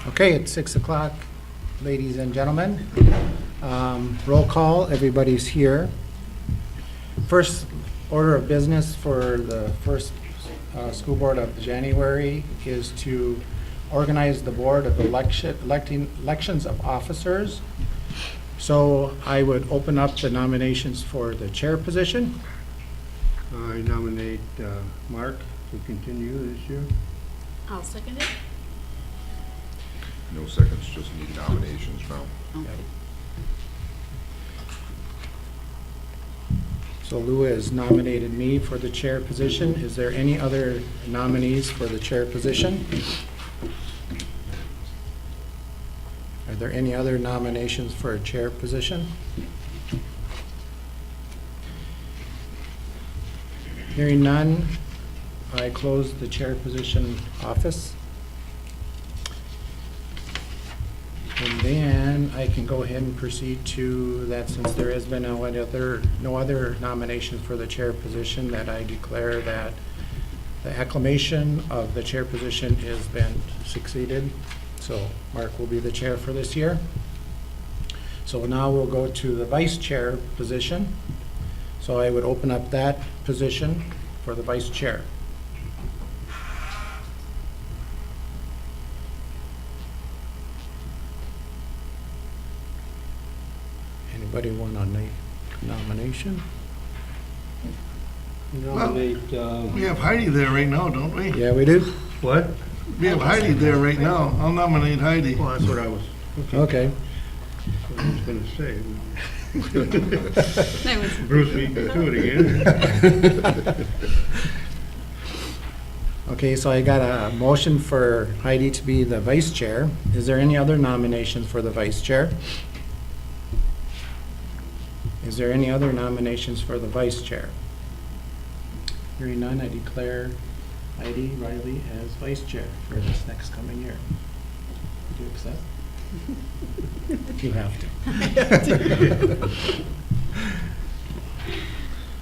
Okay, it's 6 o'clock, ladies and gentlemen. Roll call, everybody's here. First order of business for the first school board of January is to organize the board of elections of officers. So I would open up the nominations for the chair position. I nominate Mark to continue this year. I'll second it. No seconds, just need nominations now. Okay. So Lou has nominated me for the chair position. Is there any other nominees for the chair position? Are there any other nominations for a chair position? Hearing none, I close the chair position office. And then I can go ahead and proceed to that, since there has been no other nominations for the chair position, that I declare that the acclamation of the chair position has been succeeded. So Mark will be the chair for this year. So now we'll go to the vice chair position. So I would open up that position for the vice chair. Anybody want a nomination? Nominate, We have Heidi there right now, don't we? Yeah, we do? what? We have Heidi there right now. I'll nominate Heidi. Well, that's what I was Okay. gonna say. That was- Bruce, we can do it again. Okay, so I got a motion for Heidi to be the vice chair. Is there any other nominations for the vice chair? Is there any other nominations for the vice chair? Hearing none, I declare Heidi Riley as vice chair for this next coming year. Do you accept? You have to.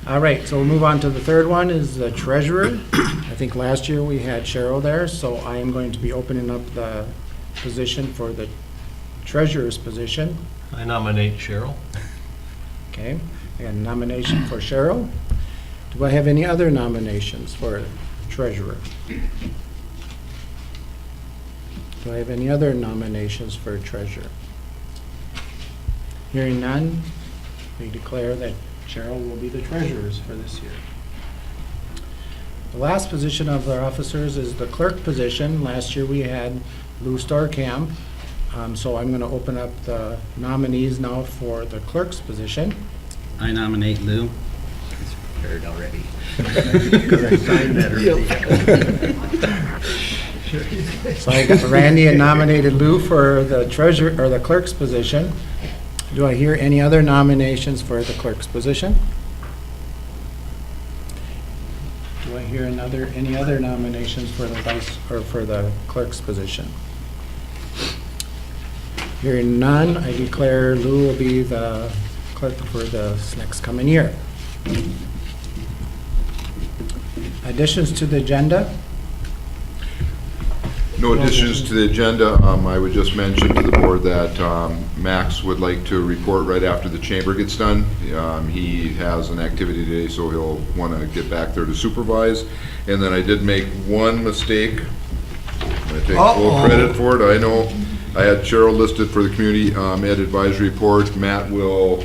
All right, so we'll move on to the third one, is the treasurer. I think last year we had Cheryl there, so I am going to be opening up the position for the treasurer's position. I nominate Cheryl. Okay, I got a nomination for Cheryl. Do I have any other nominations for treasurer? Do I have any other nominations for treasurer? Hearing none, we declare that Cheryl will be the treasurers for this year. The last position of our officers is the clerk position. Last year we had Lou Storkamp. So I'm going to open up the nominees now for the clerk's position. I nominate Lou. It's prepared already. Sign that already. So I got Randy and nominated Lou for the treasurer, or the clerk's position. Do I hear any other nominations for the clerk's position? Do I hear any other nominations for the vice, or for the clerk's position? Hearing none, I declare Lou will be the clerk for this next coming year. Additions to the agenda? No additions to the agenda. I would just mention to the board that Max would like to report right after the chamber gets done. He has an activity today, so he'll want to get back there to supervise. And then I did make one mistake. I take full credit for it. I know I had Cheryl listed for the community ed advisory report. Matt will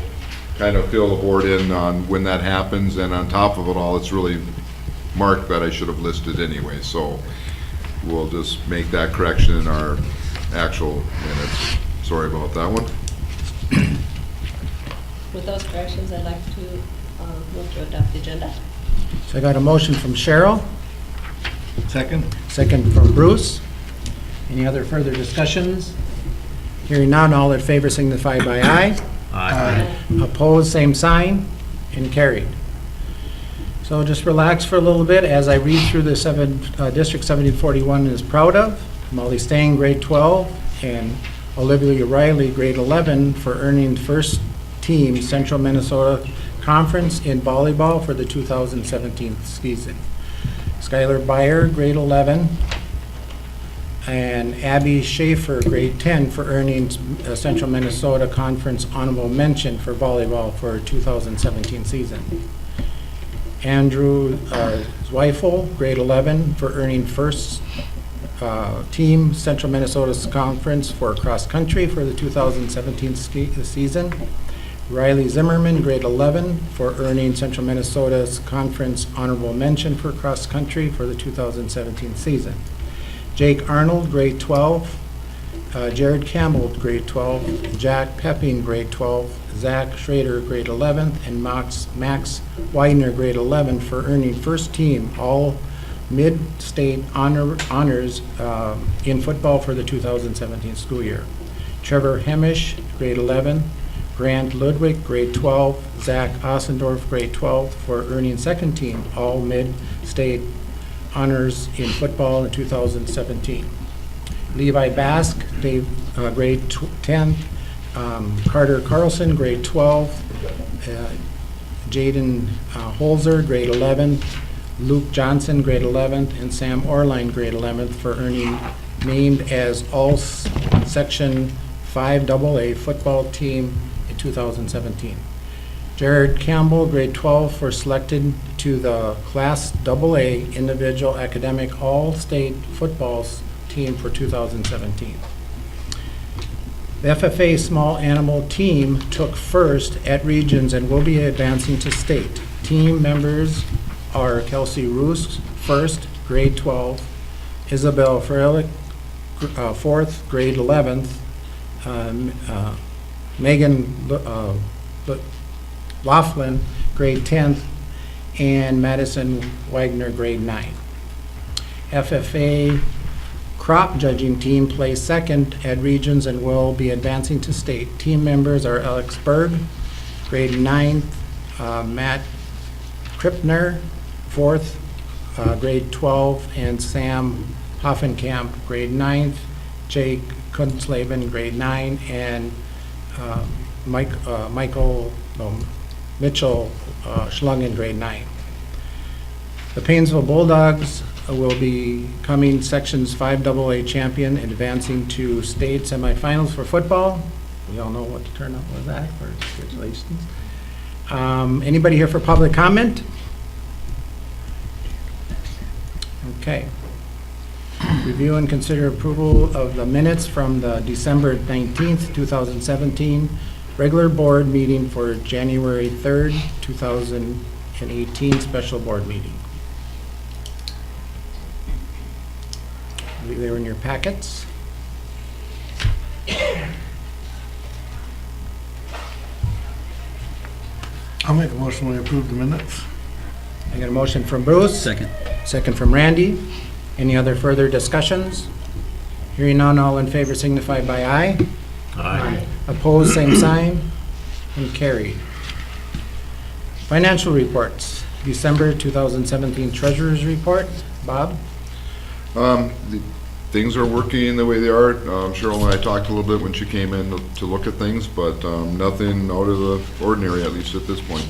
kind of fill the board in on when that happens, and on top of it all, it's really Mark that I should have listed anyway. So we'll just make that correction in our actual minutes. Sorry about that one. With those corrections, I'd like to move to adopt the agenda. So I got a motion from Cheryl, Second. second from Bruce. Any other further discussions? Hearing none, all in favor signify by aye. Aye. Opposed, same sign, and carried. So just relax for a little bit as I read through the District 1741 is proud of. Molly Stang, grade 12, and Olivia Riley, grade 11, for earning first team Central Minnesota Conference in volleyball for the 2017 season. Skylar Byer, grade 11, And Abby Schaefer, grade 10, for earning Central Minnesota Conference honorable mention for volleyball for 2017 season. Andrew Zweifel, grade 11, for earning first team Central Minnesota's Conference for cross country for the 2017 season. Riley Zimmerman, grade 11, for earning Central Minnesota's Conference honorable mention for cross country for the 2017 season. Jake Arnold, grade 12, Jared Campbell, grade 12, Jack Pepping, grade 12, Zach Schrader, grade 11, and Max Widener, grade 11, for earning first team all mid-state honors in football for the 2017 school year. Trevor Hemish, grade 11, Grant Ludwig, grade 12, Zach Ossendorf, grade 12, for earning second team all mid-state honors in football in 2017. Levi Bask, grade 10, Carter Carlson, grade 12, Jaden Holzer, grade 11, Luke Johnson, grade 11th, and Sam Orline, grade 11th, for earning named as all-section 5AA football team in 2017. Jared Campbell, grade 12, for selected to the Class AA individual academic all-state football team for 2017. The FFA small animal team took first at regions and will be advancing to state. Team members are Kelsey Roos, first, grade 12, Isabel Freilich, fourth, grade 11th, Megan Laughlin, grade 10th, and Madison Wagner, grade 9. FFA crop judging team placed second at regions and will be advancing to state. Team members are Alex Berg, grade 9th, Matt Krippner, fourth, grade 12, and Sam Hoffenkamp, grade 9th, Jake Kunzleben, grade 9, and Michael Mitchell Schlungen, grade 9. The Paynesville Bulldogs will be coming sections 5AA champion, advancing to state semifinals for football. We all know what the turnout was at. Congratulations. Anybody here for public comment? Okay. Review and consider approval of the minutes from the December 19th, 2017 regular board meeting for January 3rd, 2018 special board meeting. I believe they were in your packets. I'll make a motion we approve the minutes. I got a motion from Bruce. Second. Second from Randy. Any other further discussions? Hearing none, all in favor signify by aye. Aye. Opposed, same sign, and carried. Financial reports, December 2017 Treasurer's Report. Bob? Things are working the way they are. Cheryl and I talked a little bit when she came in to look at things, but nothing out of the ordinary, at least at this point.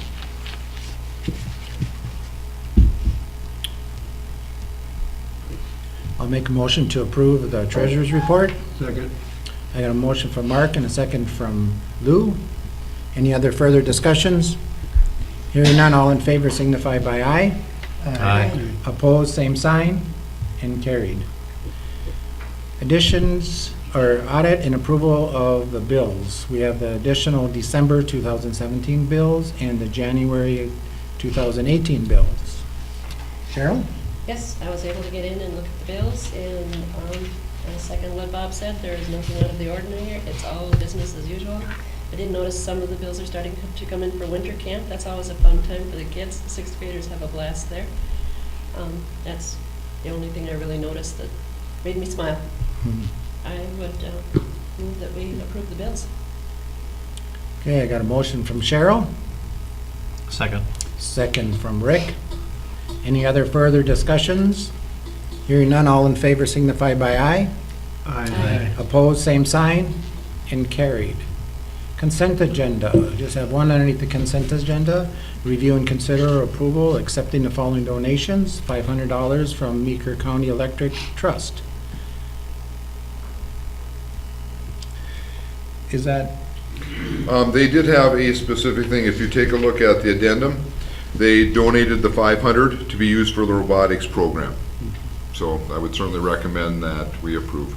I'll make a motion to approve the Treasurer's Report. Second. I got a motion from Mark and a second from Lou. Any other further discussions? Hearing none, all in favor signify by aye. Aye. Opposed, same sign, and carried. Additions or audit and approval of the bills. We have the additional December 2017 bills and the January 2018 bills. Cheryl? Yes, I was able to get in and look at the bills, and I second what Bob said, there is nothing out of the ordinary here, it's all business as usual. I did notice some of the bills are starting to come in for winter camp, that's always a fun time for the kids, the sixth graders have a blast there. That's the only thing I really noticed that made me smile. I would move that we approve the bills. Okay, I got a motion from Cheryl, Second. second from Rick. Any other further discussions? Hearing none, all in favor signify by aye. Aye. Opposed, same sign, and carried. Consent agenda, just have one underneath the consent agenda. Review and consider approval accepting the following donations: $500 from Meeker County Electric Trust, is that, They did have a specific thing, if you take a look at the addendum, they donated the 500 to be used for the robotics program. So I would certainly recommend that we approve.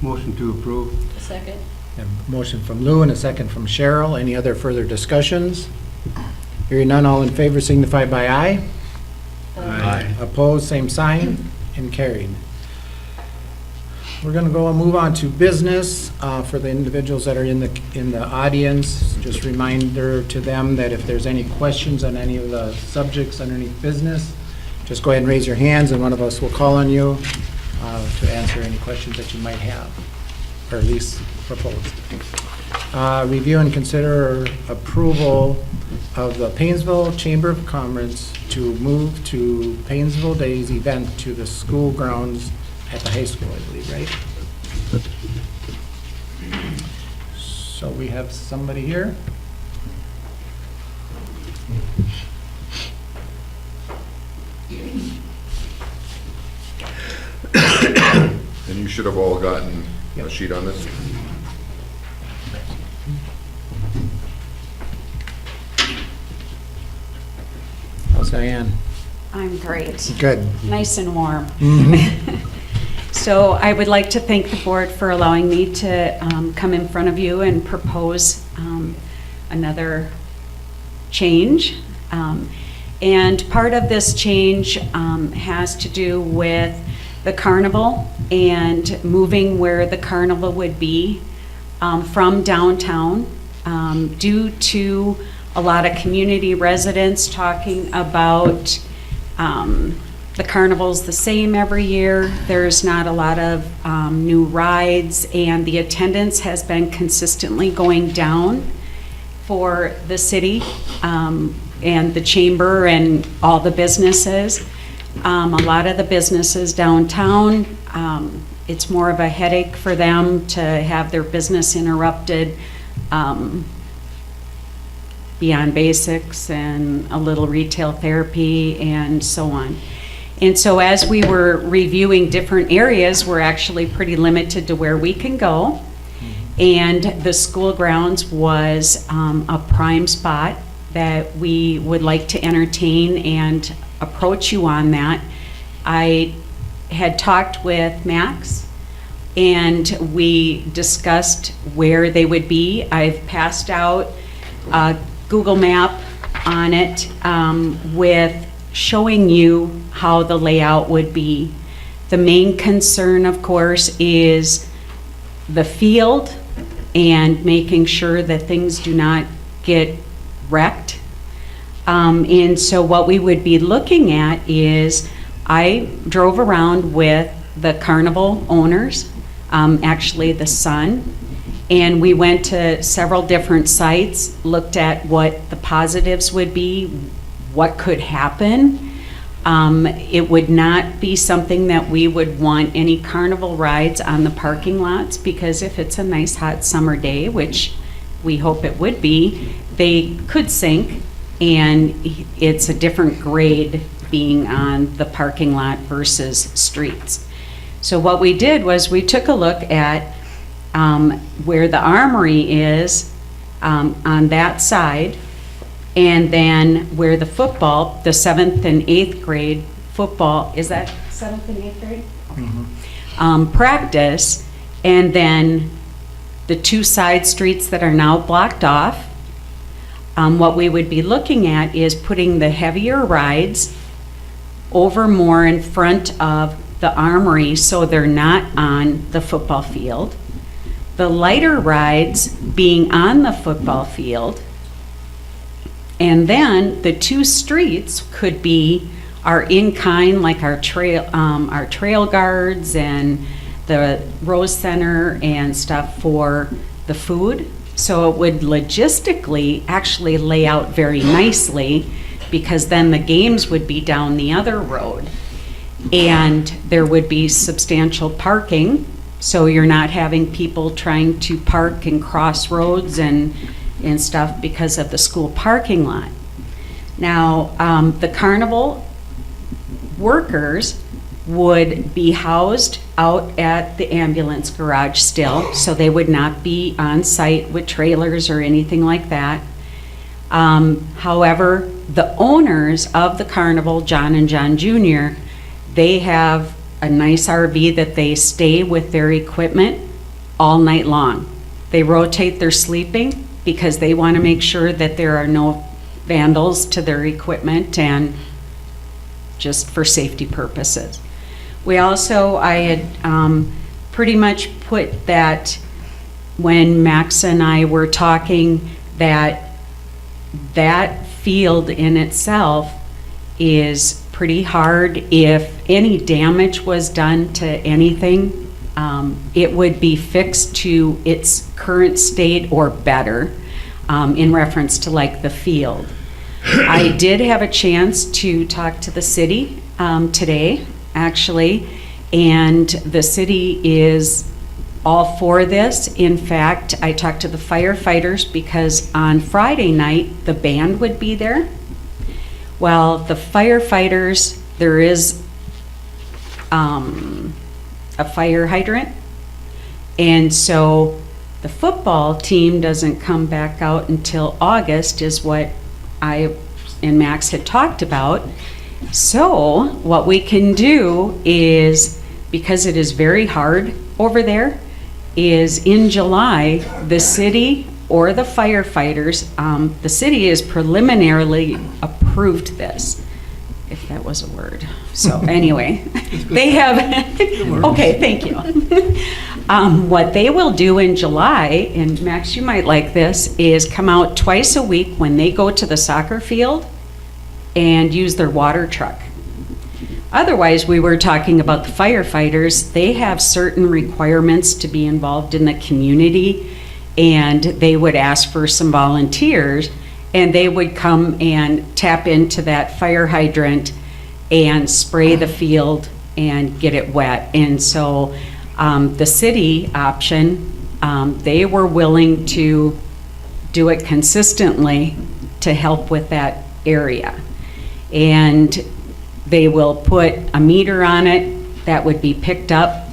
Motion to approve. A second. a motion from Lou and a second from Cheryl. Any other further discussions? Hearing none, all in favor signify by aye. Aye. Opposed, same sign, and carried. We're gonna go and move on to business, for the individuals that are in the audience. Just reminder to them that if there's any questions on any of the subjects underneath business, just go ahead and raise your hands and one of us will call on you, to answer any questions that you might have, or at least propose. Review and consider approval of the Paynesville Chamber of Commerce to move to Paynesville Days event to the school grounds at the high school, I believe, right? So we have somebody here. And you should have all gotten a sheet on this. How's Diane? I'm great. Good. Nice and warm. So I would like to thank the board for allowing me to come in front of you and propose another change. And part of this change has to do with the carnival and moving where the carnival would be from downtown due to a lot of community residents talking about the carnival's the same every year. There's not a lot of new rides, and the attendance has been consistently going down for the city and the chamber and all the businesses. A lot of the businesses downtown, it's more of a headache for them to have their business interrupted. Beyond Basics and a little retail therapy and so on. And so as we were reviewing different areas, we're actually pretty limited to where we can go. And the school grounds was a prime spot that we would like to entertain and approach you on that. I had talked with Max and we discussed where they would be. I've passed out a Google map on it with showing you how the layout would be. The main concern, of course, is the field and making sure that things do not get wrecked. And so what we would be looking at is, I drove around with the carnival owners, actually the son, and we went to several different sites, looked at what the positives would be, what could happen. It would not be something that we would want any carnival rides on the parking lots, because if it's a nice hot summer day, which we hope it would be, they could sink, and it's a different grade being on the parking lot versus streets. So what we did was we took a look at where the armory is on that side, and then where the football, the 7th and 8th grade football, is that 7th and 8th grade? Practice, and then the two side streets that are now blocked off. What we would be looking at is putting the heavier rides over more in front of the armory so they're not on the football field. The lighter rides being on the football field, and then the two streets could be our in-kind, like our trail guards and the Rose Center and stuff for the food. So it would logistically actually lay out very nicely, because then the games would be down the other road. And there would be substantial parking, so you're not having people trying to park and cross roads and stuff because of the school parking lot. Now, the carnival workers would be housed out at the ambulance garage still, so they would not be on site with trailers or anything like that. However, the owners of the carnival, John and John Jr., they have a nice RV that they stay with their equipment all night long. They rotate their sleeping because they want to make sure that there are no vandals to their equipment and just for safety purposes. We also, I had pretty much put that when Max and I were talking, that field in itself is pretty hard. If any damage was done to anything, it would be fixed to its current state or better, in reference to like the field. I did have a chance to talk to the city today, actually, and the city is all for this. In fact, I talked to the firefighters because on Friday night, the band would be there. Well, the firefighters, there is a fire hydrant, and so the football team doesn't come back out until August, is what I and Max had talked about. So what we can do is, because it is very hard over there, is in July, the city or the firefighters, the city has preliminarily approved this, if that was a word. So anyway, they have, okay, thank you. What they will do in July, and Max, you might like this, is come out twice a week when they go to the soccer field and use their water truck. Otherwise, we were talking about the firefighters. They have certain requirements to be involved in the community, and they would ask for some volunteers, and they would come and tap into that fire hydrant and spray the field and get it wet. And so the city option, they were willing to do it consistently to help with that area. And they will put a meter on it that would be picked up.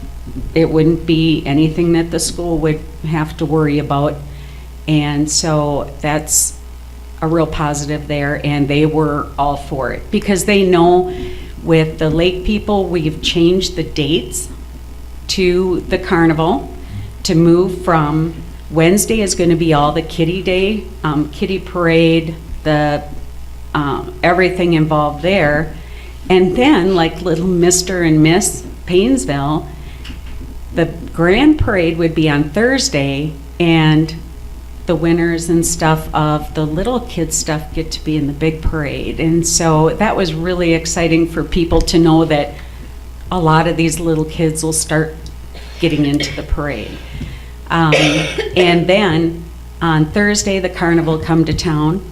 It wouldn't be anything that the school would have to worry about. And so that's a real positive there, and they were all for it because they know with the lake people, we've changed the dates to the carnival to move from Wednesday is going to be all the kiddie day, kiddie parade, the everything involved there. And then, like little Mr. and Miss Paynesville, the grand parade would be on Thursday, and the winners and stuff of the little kids stuff get to be in the big parade. And so that was really exciting for people to know that a lot of these little kids will start getting into the parade. And then on Thursday, the carnival come to town.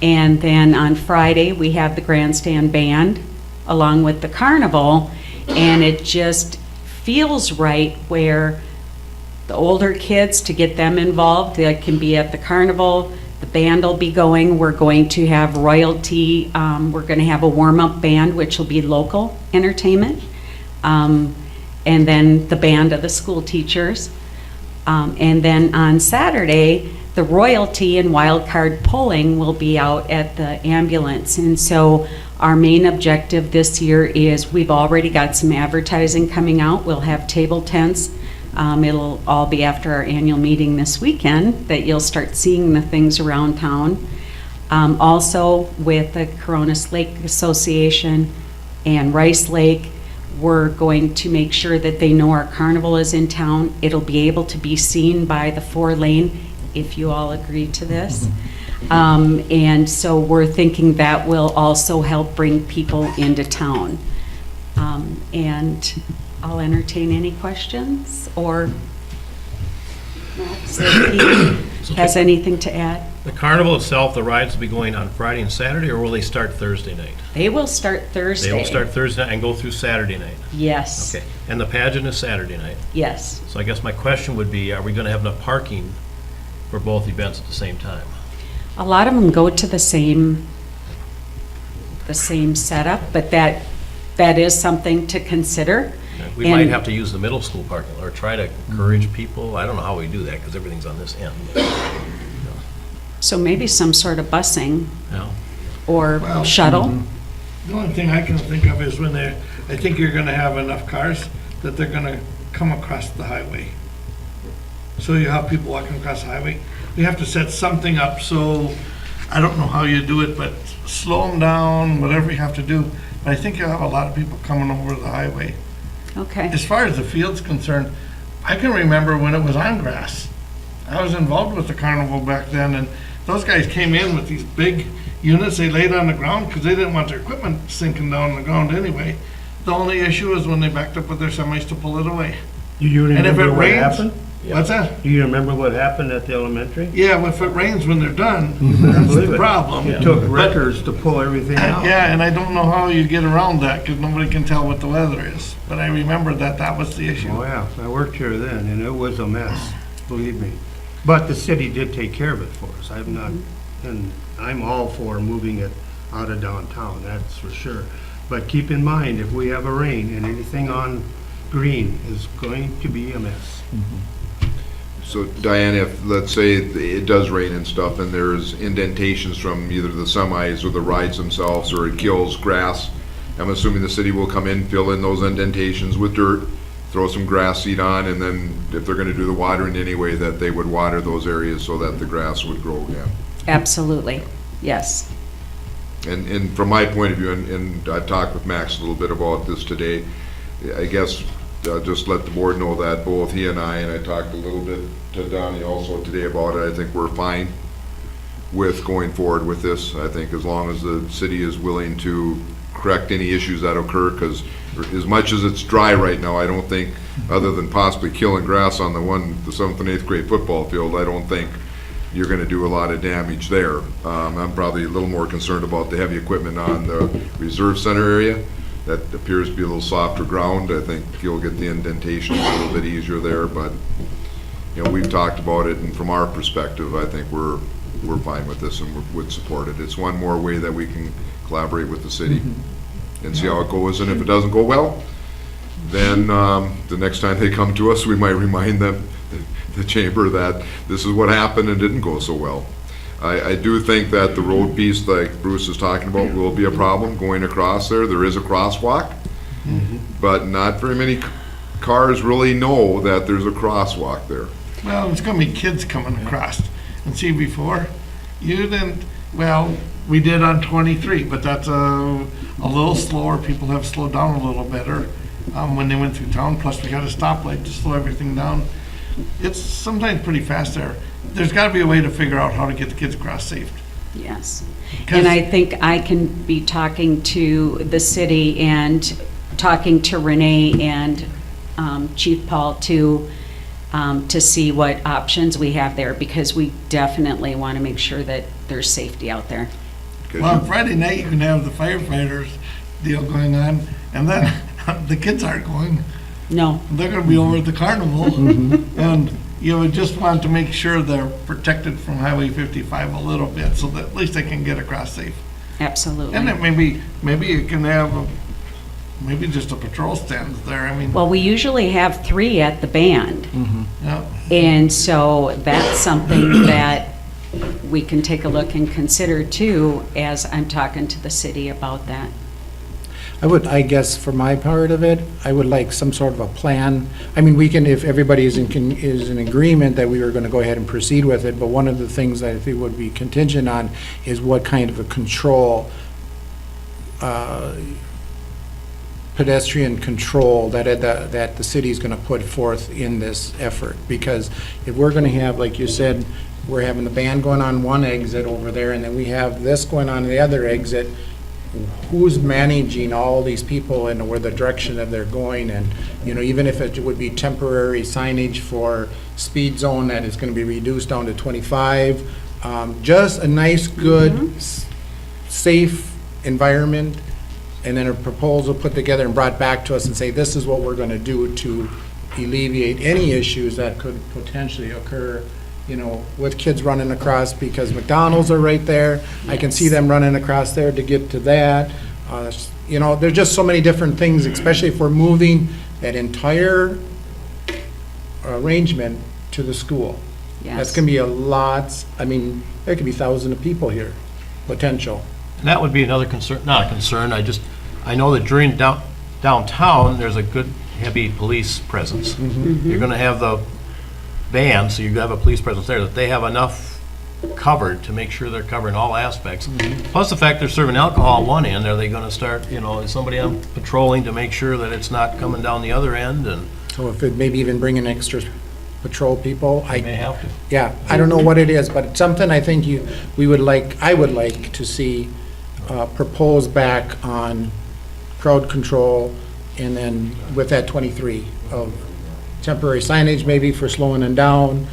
And then on Friday, we have the grandstand band along with the carnival. And it just feels right where the older kids, to get them involved, they can be at the carnival. The band will be going. We're going to have royalty. We're going to have a warm-up band, which will be local entertainment. And then the band of the school teachers. And then on Saturday, the royalty and wild card pulling will be out at the ambulance. And so our main objective this year is we've already got some advertising coming out. We'll have table tents. It'll all be after our annual meeting this weekend that you'll start seeing the things around town. Also with the Coronas Lake Association and Rice Lake, we're going to make sure that they know our carnival is in town. It'll be able to be seen by the 4-lane if you all agree to this. And so we're thinking that will also help bring people into town. And I'll entertain any questions, or Max, if he has anything to add. The carnival itself, the rides will be going on Friday and Saturday, or will they start Thursday night? They will start Thursday. They will start Thursday night and go through Saturday night? Yes. Okay, and the pageant is Saturday night? Yes. So I guess my question would be, are we going to have enough parking for both events at the same time? A lot of them go to the same setup, but that that is something to consider. We might And- have to use the middle school parking lot, or try to encourage people. I don't know how we do that, because everything's on this end. So maybe some sort of busing Yeah. or Well, shuttle. The only thing I can think of is when I think you're gonna have enough cars that they're gonna come across the highway. So you have people walking across the highway. You have to set something up, so, I don't know how you do it, but slow them down, whatever you have to do. But I think you'll have a lot of people coming over the highway. Okay, As far as the field's concerned, I can remember when it was on grass. I was involved with the carnival back then, and those guys came in with these big units they laid on the ground because they didn't want their equipment sinking down on the ground anyway. The only issue is when they backed up with their semis to pull it away. Do you And if it remember what rains, happened? what's that? Do you remember what happened at the elementary? Yeah, if it rains when they're done, better that's believe the it. problem. It took But- records to pull everything out. Yeah, and I don't know how you get around that because nobody can tell what the weather is. But I remember that was the issue. Oh, yeah, I worked here then, and it was a mess, believe me. But the city did take care of it for us. I'm not, and I'm all for moving it out of downtown, that's for sure. But keep in mind, if we have a rain and anything on green is going to be a mess. So Diane, if, let's say it does rain and stuff, and there's indentations from either the semis or the rides themselves, or it kills grass, I'm assuming the city will come in, fill in those indentations with dirt, throw some grass seed on, and then if they're gonna do the watering anyway, that they would water those areas so that the grass would grow again. absolutely, yes. And from my point of view, and I talked with Max a little bit about this today, I guess, just let the board know that both he and I talked a little bit to Donnie also today about it, I think we're fine with going forward with this. I think as long as the city is willing to correct any issues that occur, because as much as it's dry right now, I don't think, other than possibly killing grass on the 7th and 8th grade football field, I don't think you're gonna do a lot of damage there. I'm probably a little more concerned about the heavy equipment on the reserve center area. That appears to be a little softer ground. I think you'll get the indentation a little bit easier there, but, you know, we've talked about it, and from our perspective, I think we're fine with this and would support it. It's one more way that we can collaborate with the city and see how it goes, and if it doesn't go well, then the next time they come to us, we might remind them, the chamber, that this is what happened and didn't go so well. I do think that the road piece, like Bruce is talking about, will be a problem going across there. There is a crosswalk, but not very many cars really know that there's a crosswalk there. Well, it's gonna be kids coming across. And see, before, you didn't, well, we did on 23, but that's a little slower. People have slowed down a little better when they went through town. Plus, we got a stoplight to slow everything down. It's sometimes pretty fast there. There's gotta be a way to figure out how to get the kids across safe. Yes. 'Cause- And I think I can be talking to the city and talking to Renee and Chief Paul to see what options we have there, because we definitely want to make sure that there's safety out there. 'Cause Well, you- on Friday night, you can have the firefighters deal going on, and then the kids aren't going. No, They're gonna be over at the carnival, and you would just want to make sure they're protected from Highway 55 a little bit, so that at least they can get across safe. absolutely. And then maybe you can have, maybe just a patrol stand there, I mean, Well, we usually have 3 at the band, yeah. and so that's something that we can take a look and consider too, as I'm talking to the city about that. I guess for my part of it, I would like some sort of a plan. I mean, we can, if everybody is in agreement that we were gonna go ahead and proceed with it, but one of the things that I think would be contingent on is what kind of a control, pedestrian control that the city's gonna put forth in this effort. Because if we're gonna have, like you said, we're having the band going on one exit over there, and then we have this going on the other exit, who's managing all these people and where the direction that they're going? And, you know, even if it would be temporary signage for speed zone that is gonna be reduced down to 25, just a nice, good, safe environment, and then a proposal put together and brought back to us and say, this is what we're gonna do to alleviate any issues that could potentially occur, you know, with kids running across, because McDonald's are right there. I can see them running across there to get to that. You know, there's just so many different things, especially if we're moving that entire arrangement to the school. That's Yes. gonna be a lot, I mean, there could be thousands of people here, potential. And that would be another concern, not a concern, I know that during downtown, there's a good, heavy police presence. You're gonna have the band, so you have a police presence there, that they have enough covered to make sure they're covering all aspects. Plus the fact they're serving alcohol on one end, are they gonna start, is somebody on patrolling to make sure that it's not coming down the other end, and So if it maybe even bring in extra patrol people, they may have to. yeah, I don't know what it is, but it's something I think I would like to see proposed back on crowd control, and then with that 23 of temporary signage maybe for slowing them down,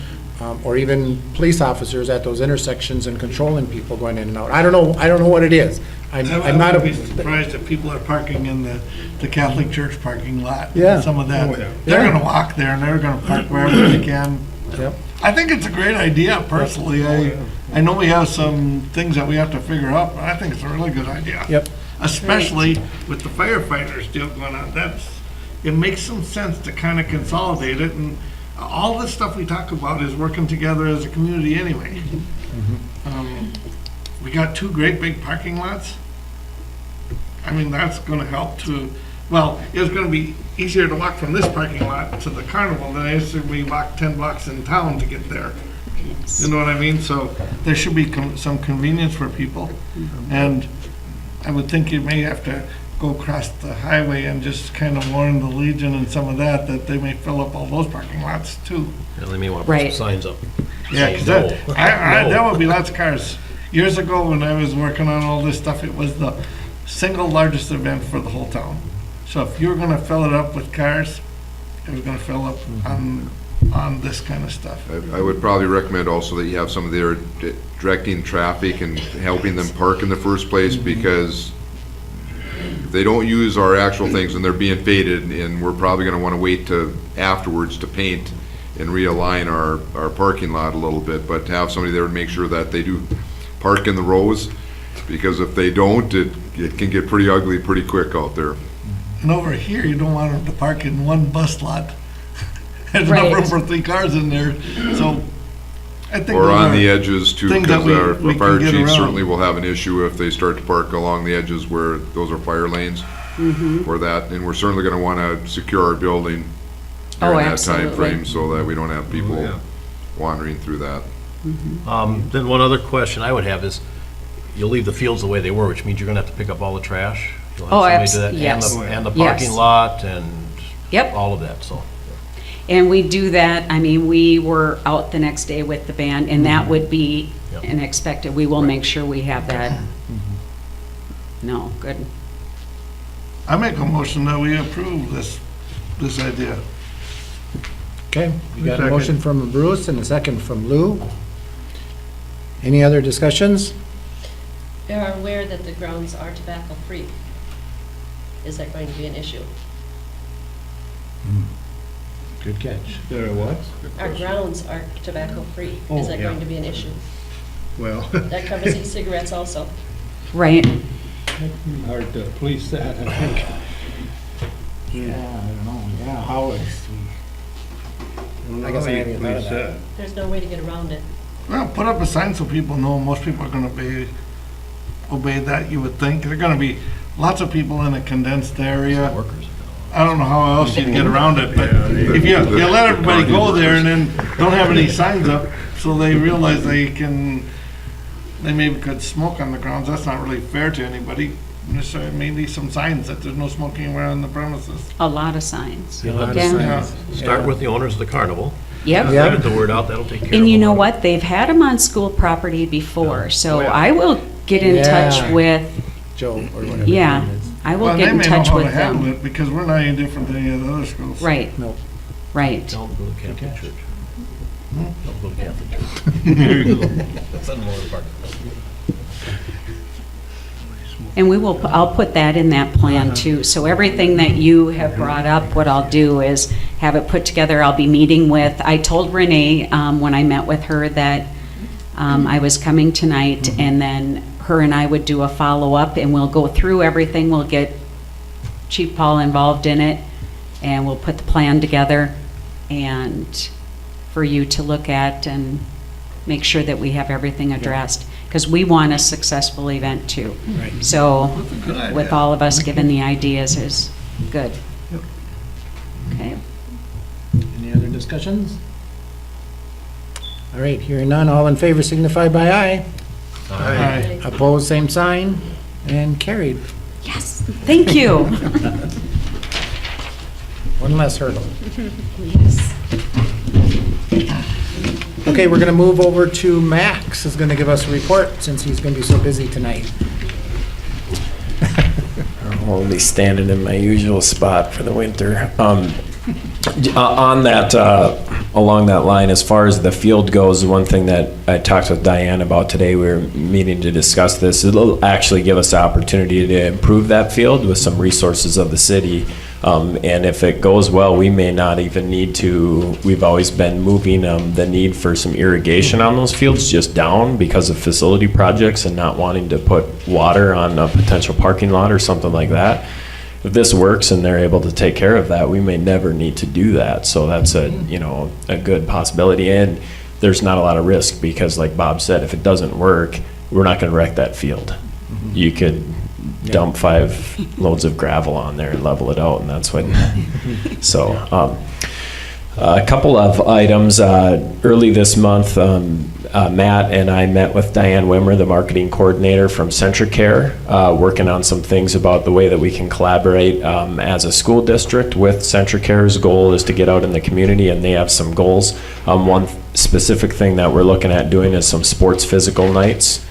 or even police officers at those intersections and controlling people going in and out. I don't know what it is. I'm not I would be a, surprised if people are parking in the Catholic church parking lot. Yeah. Some of that. Oh, yeah. They're Yeah. gonna walk there and they're gonna park wherever they can. yep, I think it's a great idea personally. I know we have some things that we have to figure out, but I think it's a really good idea. yep. Especially with the firefighters deal going on. It makes some sense to kind of consolidate it, and all this stuff we talk about is working together as a community anyway. We got two great big parking lots. I mean, that's gonna help to, well, it's gonna be easier to walk from this parking lot to the carnival than it is to be walk 10 blocks in town to get there. You know what I mean? So there should be some convenience for people. And I would think you may have to go across the highway and just kind of warn the Legion and some of that they may fill up all those parking lots too. They may want to put Right. some signs up. Yeah, saying 'cause no. that would be lots of cars. Years ago, when I was working on all this stuff, it was the single largest event for the whole town. So if you were gonna fill it up with cars, it was gonna fill up on this kind of stuff. I would probably recommend also that you have somebody there directing traffic and helping them park in the first place, because if they don't use our actual things and they're being faded, and we're probably gonna wanna wait to afterwards to paint and realign our parking lot a little bit, but to have somebody there to make sure that they do park in the rows, because if they don't, it can get pretty ugly pretty quick out there. And over here, you don't want them to park in one bus lot. There's Right. enough room for 3 cars in there, so I think. Or those on are the edges too, things that because we our can fire get chief around. certainly will have an issue if they start to park along the edges where those are fire lanes. For that, and we're certainly gonna wanna secure our building Oh, during that absolutely. time frame so that we don't have people yeah. wandering through that. Then one other question I would have is, you'll leave the fields the way they were, which means you're gonna have to pick up all the trash? You'll have Oh, somebody do that, yes. And the Yes. parking lot and Yep. all of that, so. And we do that, I mean, we were out the next day with the band, and that would be Yep. an expected, we will make sure we have that. No, good. I make a motion that we approve this idea. Okay, we got a Second. motion from Bruce and a second from Lou. Any other discussions? They are aware that the grounds are tobacco-free. Is that going to be an issue? Good catch. There what? Our grounds are tobacco-free. Is Oh, that yeah. going to be an issue? Well, That covers e-cigarettes also. Right. hard to police that, I think. Yeah, I don't know, yeah, how is, I guess I hadn't even thought of that. There's no way to get around it. Well, put up a sign so people know, most people are gonna obey that, you would think. There are gonna be lots of people in a condensed area. Workers. I don't know how else you'd get around it, but if you let everybody go there and then don't have any signs up, so they realize they maybe could smoke on the grounds, that's not really fair to anybody. Just maybe some signs that there's no smoking anywhere on the premises. A lot of signs. A lot of Yeah. signs. Start with the owners of the carnival. Yep. Yeah. Get the word out, that'll take care of And you a know lot. what? They've had them on school property before, so yeah. I will get in touch Yeah. with, Joe, or whatever. yeah, his name is. I will Well, get in touch They may know how to with handle them. it, because we're not any different than any of the other schools. Right, No. right. Tell them to go to Catholic church. Don't go to Catholic church. Send them over to the park. And I'll put that in that plan too. So everything that you have brought up, what I'll do is have it put together. I'll be meeting with, I told Renee, when I met with her that, I was coming tonight, and then her and I would do a follow-up, and we'll go through everything. We'll get Chief Paul involved in it, and we'll put the plan together and for you to look at and make sure that we have everything addressed, because we want a successful event too. Right. So That's a good idea. with all of us giving the ideas is good. Okay. Any other discussions? All right, hearing none, all in favor signify by aye. Aye. Opposed, same sign, and carried. Yes, thank you. One less hurdle. Yes. Okay, we're gonna move over to Max, is gonna give us a report, since he's gonna be so busy tonight. I'll be standing in my usual spot for the winter. On that, along that line, as far as the field goes, one thing that I talked with Diane about today, we were meeting to discuss this. It'll actually give us the opportunity to improve that field with some resources of the city. And if it goes well, we may not even need to, we've always been moving the need for some irrigation on those fields just down because of facility projects and not wanting to put water on a potential parking lot or something like that. If this works and they're able to take care of that, we may never need to do that. So that's a good possibility. And there's not a lot of risk because, like Bob said, if it doesn't work, we're not going to wreck that field. You could dump 5 loads of gravel on there and level it out, and that's what. So, a couple of items. Early this month, Matt and I met with Diane Wimmer, the marketing coordinator from Centricare, working on some things about the way that we can collaborate as a school district with Centricare's goal is to get out in the community, and they have some goals. One specific thing that we're looking at doing is some sports physical nights.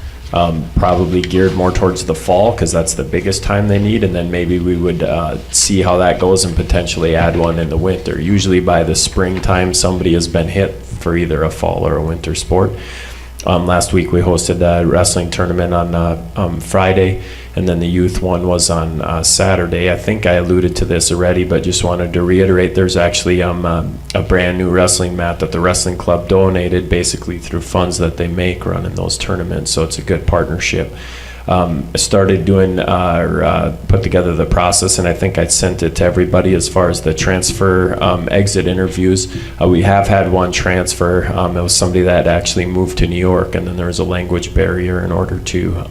Probably geared more towards the fall because that's the biggest time they need, and then maybe we would see how that goes and potentially add one in the winter. Usually by the springtime somebody has been hit for either a fall or a winter sport. Last week we hosted a wrestling tournament on Friday, and then the youth one was on Saturday. I think I alluded to this already, but just wanted to reiterate there's actually a brand new wrestling mat that the wrestling club donated basically through funds that they make running those tournaments, so it's a good partnership. I started doing put together the process, and I think I sent it to everybody as far as the transfer exit interviews. We have had one transfer. It was somebody that actually moved to New York, and then there was a language barrier in order to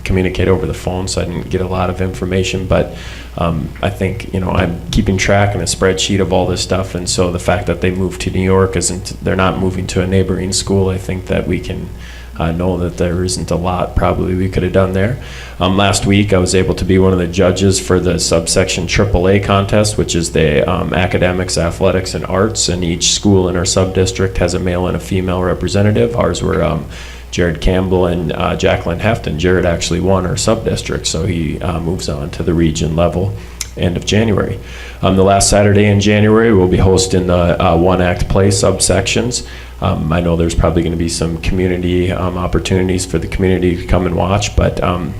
communicate over the phone, so I didn't get a lot of information. But I think I'm keeping track in a spreadsheet of all this stuff, and so the fact that they moved to New York they're not moving to a neighboring school. I think that we can. Know that there isn't a lot probably we could have done there. Last week I was able to be one of the judges for the subsection AAA contest, which is the academics, athletics, and arts, and each school in our sub-district has a male and a female representative. Ours were Jared Campbell and Jacqueline Hefton. Jared actually won our sub-district, so he moves on to the region level end of January. The last Saturday in January, we'll be hosting the one-act play subsections. I know there's probably going to be some community opportunities for the community to come and watch, but I'm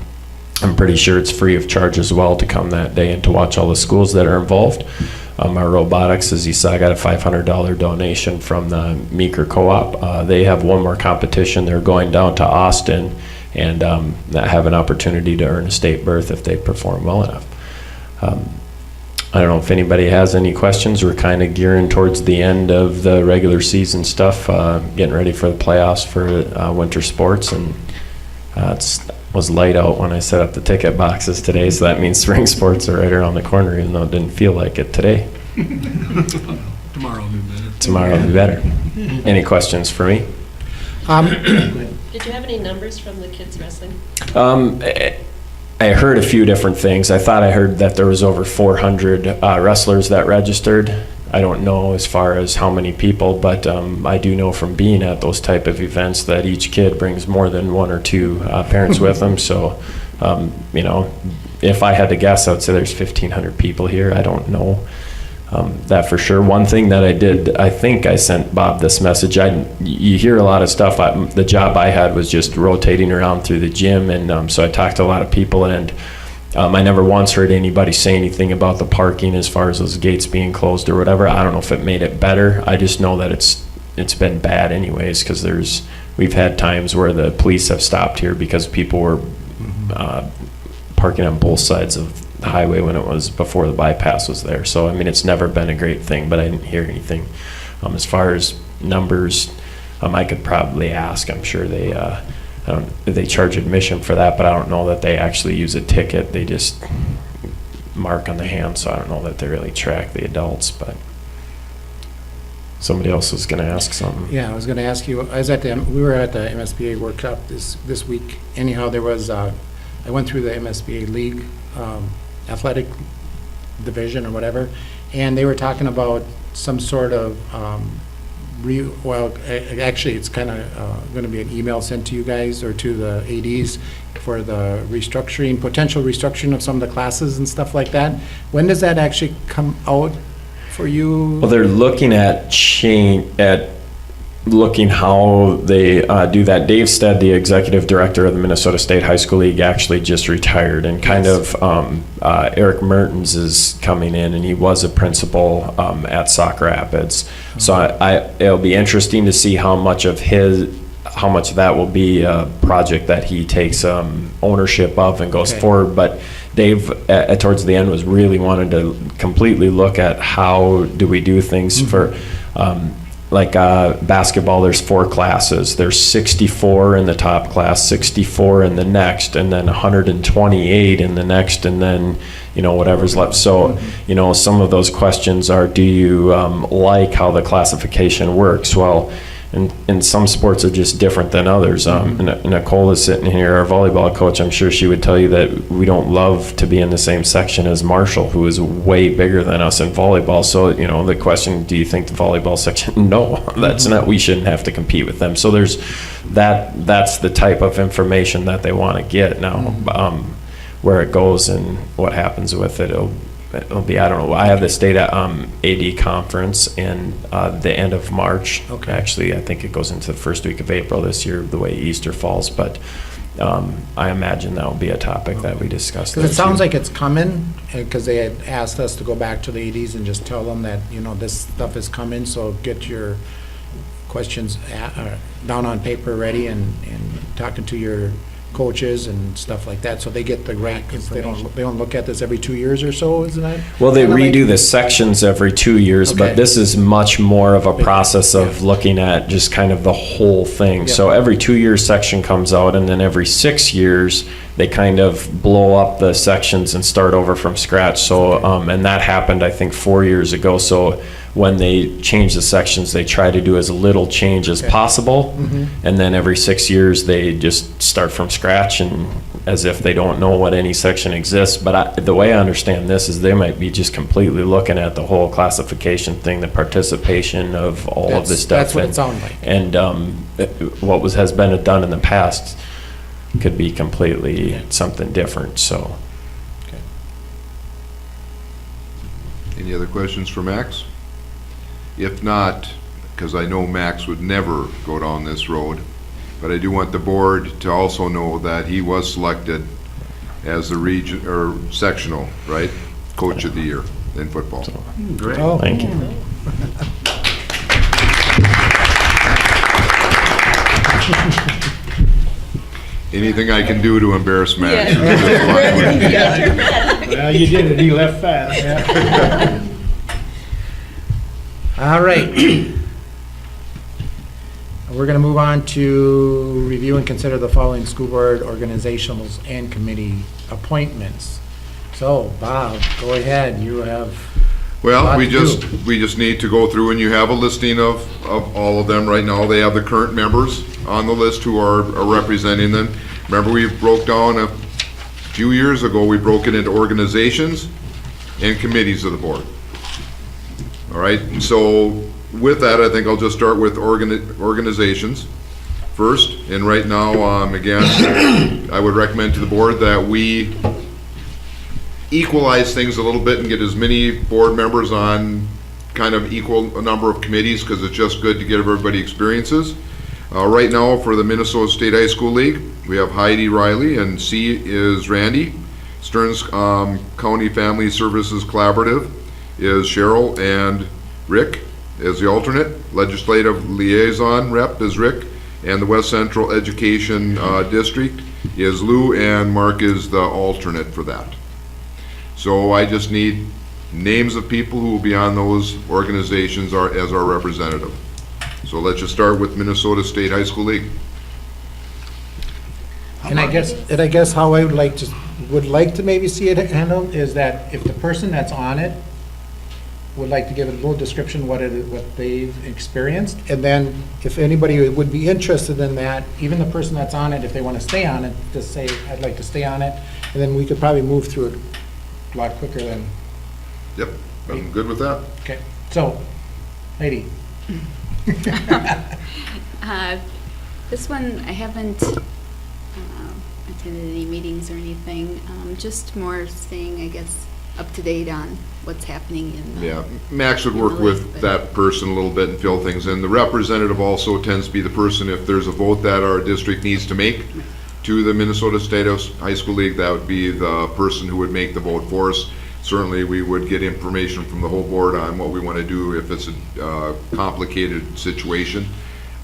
pretty sure it's free of charge as well to come that day and to watch all the schools that are involved. Our robotics, as you saw, got a $500 donation from the Meeker Co-op. They have one more competition. They're going down to Austin and have an opportunity to earn a state berth if they perform well enough. I don't know if anybody has any questions. We're kind of gearing towards the end of the regular season stuff, getting ready for the playoffs for winter sports, and it was light out when I set up the ticket boxes today, so that means spring sports are right around the corner, even though it didn't feel like it today. Tomorrow will be better. Tomorrow will be better. Any questions for me? Did you have any numbers from the kids wrestling? I heard a few different things. I thought I heard that there was over 400 wrestlers that registered. I don't know as far as how many people, but I do know from being at those type of events that each kid brings more than 1 or 2 parents with them. So, if I had to guess, I would say there's 1,500 people here. I don't know that for sure. One thing that I did, I think I sent Bob this message. You hear a lot of stuff. The job I had was just rotating around through the gym, and so I talked to a lot of people, and I never once heard anybody say anything about the parking as far as those gates being closed or whatever. I don't know if it made it better. I just know that it's been bad anyways, because we've had times where the police have stopped here because people were parking on both sides of the highway when it was before the bypass was there. So, I mean, it's never been a great thing, but I didn't hear anything. As far as numbers, I could probably ask. I'm sure they charge admission for that, but I don't know that they actually use a ticket. They just mark on the hand, so I don't know that they really track the adults, but somebody else was gonna ask something. Yeah, I was gonna ask you, we were at the MSBA workshop this week. Anyhow, there was, I went through the MSBA league, athletic division or whatever, and they were talking about some sort of, actually, it's kind of going to be an email sent to you guys or to the ADs for the potential restructuring of some of the classes and stuff like that. When does that actually come out for you? Well, they're looking at looking how they do that. Dave Stead, the executive director of the Minnesota State High School League, actually just retired, and kind of Eric Mertens is coming in, and he was a principal at Sauk Rapids. So it'll be interesting to see how much of that will be a project that he takes ownership of and goes forward. But Dave, towards the end, was really wanted to completely look at how do we do things for. Like basketball, there's 4 classes. There's 64 in the top class, 64 in the next, and then 128 in the next, and then, whatever's left. So, some of those questions are, do you like how the classification works? Well, and some sports are just different than others. Nicole is sitting here, our volleyball coach. I'm sure she would tell you that we don't love to be in the same section as Marshall, who is way bigger than us in volleyball. So, the question, do you think the volleyball section? No, that's not, we shouldn't have to compete with them. So there's that's the type of information that they want to get now. Where it goes and what happens with it, it'll be, I don't know. I have the state AD conference in the end of March. Okay. Actually, I think it goes into the first week of April this year, the way Easter falls. But I imagine that will be a topic that we discuss. Because it sounds like it's coming, because they had asked us to go back to the ADs and just tell them that, this stuff is coming, so get your questions down on paper ready and talking to your coaches and stuff like that, so they get the right information. They don't look at this every 2 years or so, isn't it? Well, they redo the sections every 2 years, Okay. but this is much more of a process of looking at just kind of the whole thing. Yeah. So every 2 years section comes out, and then every 6 years, they kind of blow up the sections and start over from scratch. So, and that happened, I think, 4 years ago. So when they change the sections, they try to do as little change as possible. And then every 6 years, they just start from scratch, and as if they don't know what any section exists. But the way I understand this is they might be just completely looking at the whole classification thing, the participation of all of this stuff. That's what it sounds like. And what has been done in the past could be completely something different, so. Any other questions for Max? If not, because I know Max would never go down this road, but I do want the board to also know that he was selected as the region, or sectional, right, coach of the year in football. Great. Oh, Thank you. Anything I can do to embarrass Max. Well, you did it, he left fast. all right. We're going to move on to review and consider the following school board organizationals and committee appointments. So, Bob, go ahead. You have. Well, we Lot to just need to go through, and you have a listing of all of them right now. They have the current members on the list who are representing them. Remember, we broke down a few years ago, we broke it into organizations and committees of the board. All right, and so with that, I think I'll just start with organizations first. And right now, again, I would recommend to the board that we equalize things a little bit and get as many board members on kind of equal a number of committees, because it's just good to get everybody experiences. Right now, for the Minnesota State High School League, we have Heidi Riley, and C is Randy. Stearns County Family Services Collaborative is Cheryl, and Rick is the alternate. Legislative Liaison Rep is Rick, and the West Central Education District is Lou, and Mark is the alternate for that. So I just need names of people who will be on those organizations as our representative. So let's just start with Minnesota State High School League. And I guess how I would like to maybe see it handled is that if the person that's on it would like to give a little description what they've experienced, and then if anybody would be interested in that, even the person that's on it, if they want to stay on it, just say, I'd like to stay on it, and then we could probably move through it a lot quicker than, Yep, I'm good with that. okay. So, Heidi, This one, I haven't attended any meetings or anything, just more staying, I guess, up to date on what's happening in the. Yeah, Max would work with that person a little bit and fill things in. The representative also tends to be the person, if there's a vote that our district needs to make to the Minnesota State High School League, that would be the person who would make the vote for us. Certainly, we would get information from the whole board on what we want to do if it's a complicated situation.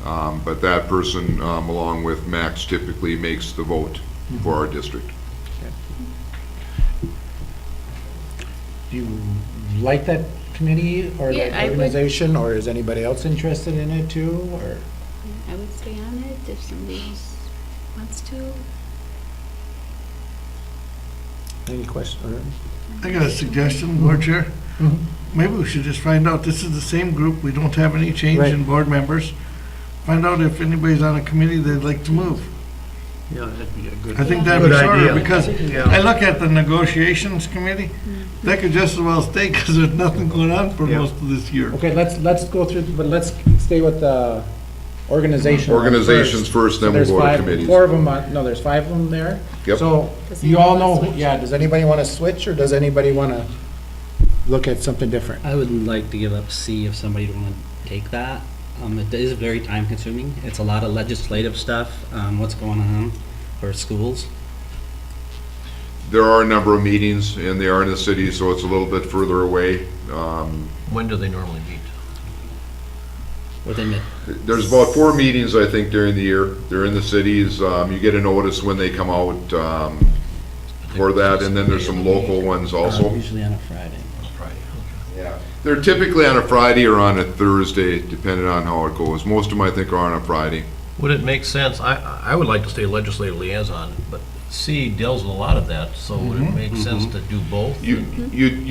But that person, along with Max, typically makes the vote for our district. do you like that committee or Yeah, that I would. organization, or is anybody else interested in it too, or? I would stay on it if somebody else wants to. Any question? I got a suggestion, Board Chair. Maybe we should just find out, this is the same group, we don't have any change in Right. board members. Find out if anybody's on a committee they'd like to move. Yeah, that'd be a good. I think that'd be Good smarter, idea. because Yeah. I look at the negotiations committee, that could just as well stay, because there's nothing going on for Yeah. most of this year. Okay, let's go through, but let's stay with the organization. one Organizations first, then So we'll there's go to five- committees. Four of them, no, there's five of them there? Yep. So, Does you all anyone know, wanna switch? yeah, does anybody want to switch, or does anybody want to look at something different? I would like to give up C if somebody would want to take that. It is very time consuming. It's a lot of legislative stuff, what's going on for schools. There are a number of meetings, and they are in the city, so it's a little bit further away. When do they normally meet? Within the, There's about 4 meetings, I think, during the year. They're in the cities. You get a notice when they come out for that, and then there's some local ones also. usually on a Friday. Friday, okay. Yeah. They're typically on a Friday or on a Thursday, depending on how it goes. Most of them, I think, are on a Friday. Would it make sense, I would like to stay legislative liaison, but C deals with a lot of that, so would it make sense to do both? You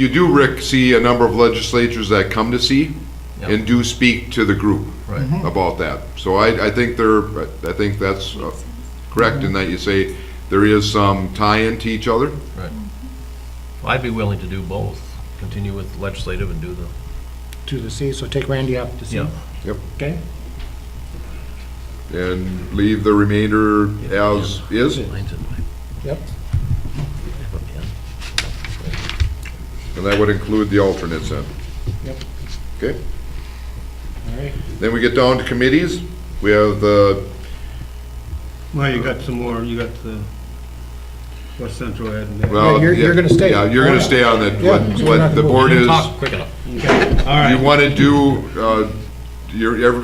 do, Rick, see a number of legislatures that come to see Yep. and do speak to the group Right. about that. So I think that's correct in that you say there is some tie-in to each other. Right. Well, I'd be willing to do both, continue with legislative and do the, To the C, so take Randy up to C. yeah. Yep. Okay? And leave the remainder as is. Mine's in my- Yep. And that would include the alternates then. Yep. Okay? All right. Then we get down to committees. We have the, Well, you got some more, you got the West Central Ed and that. well. you're gonna stay. Yeah, you're gonna stay on that. Yeah, What so we're not the gonna board move. is, Talk quick enough. All you right, want to do,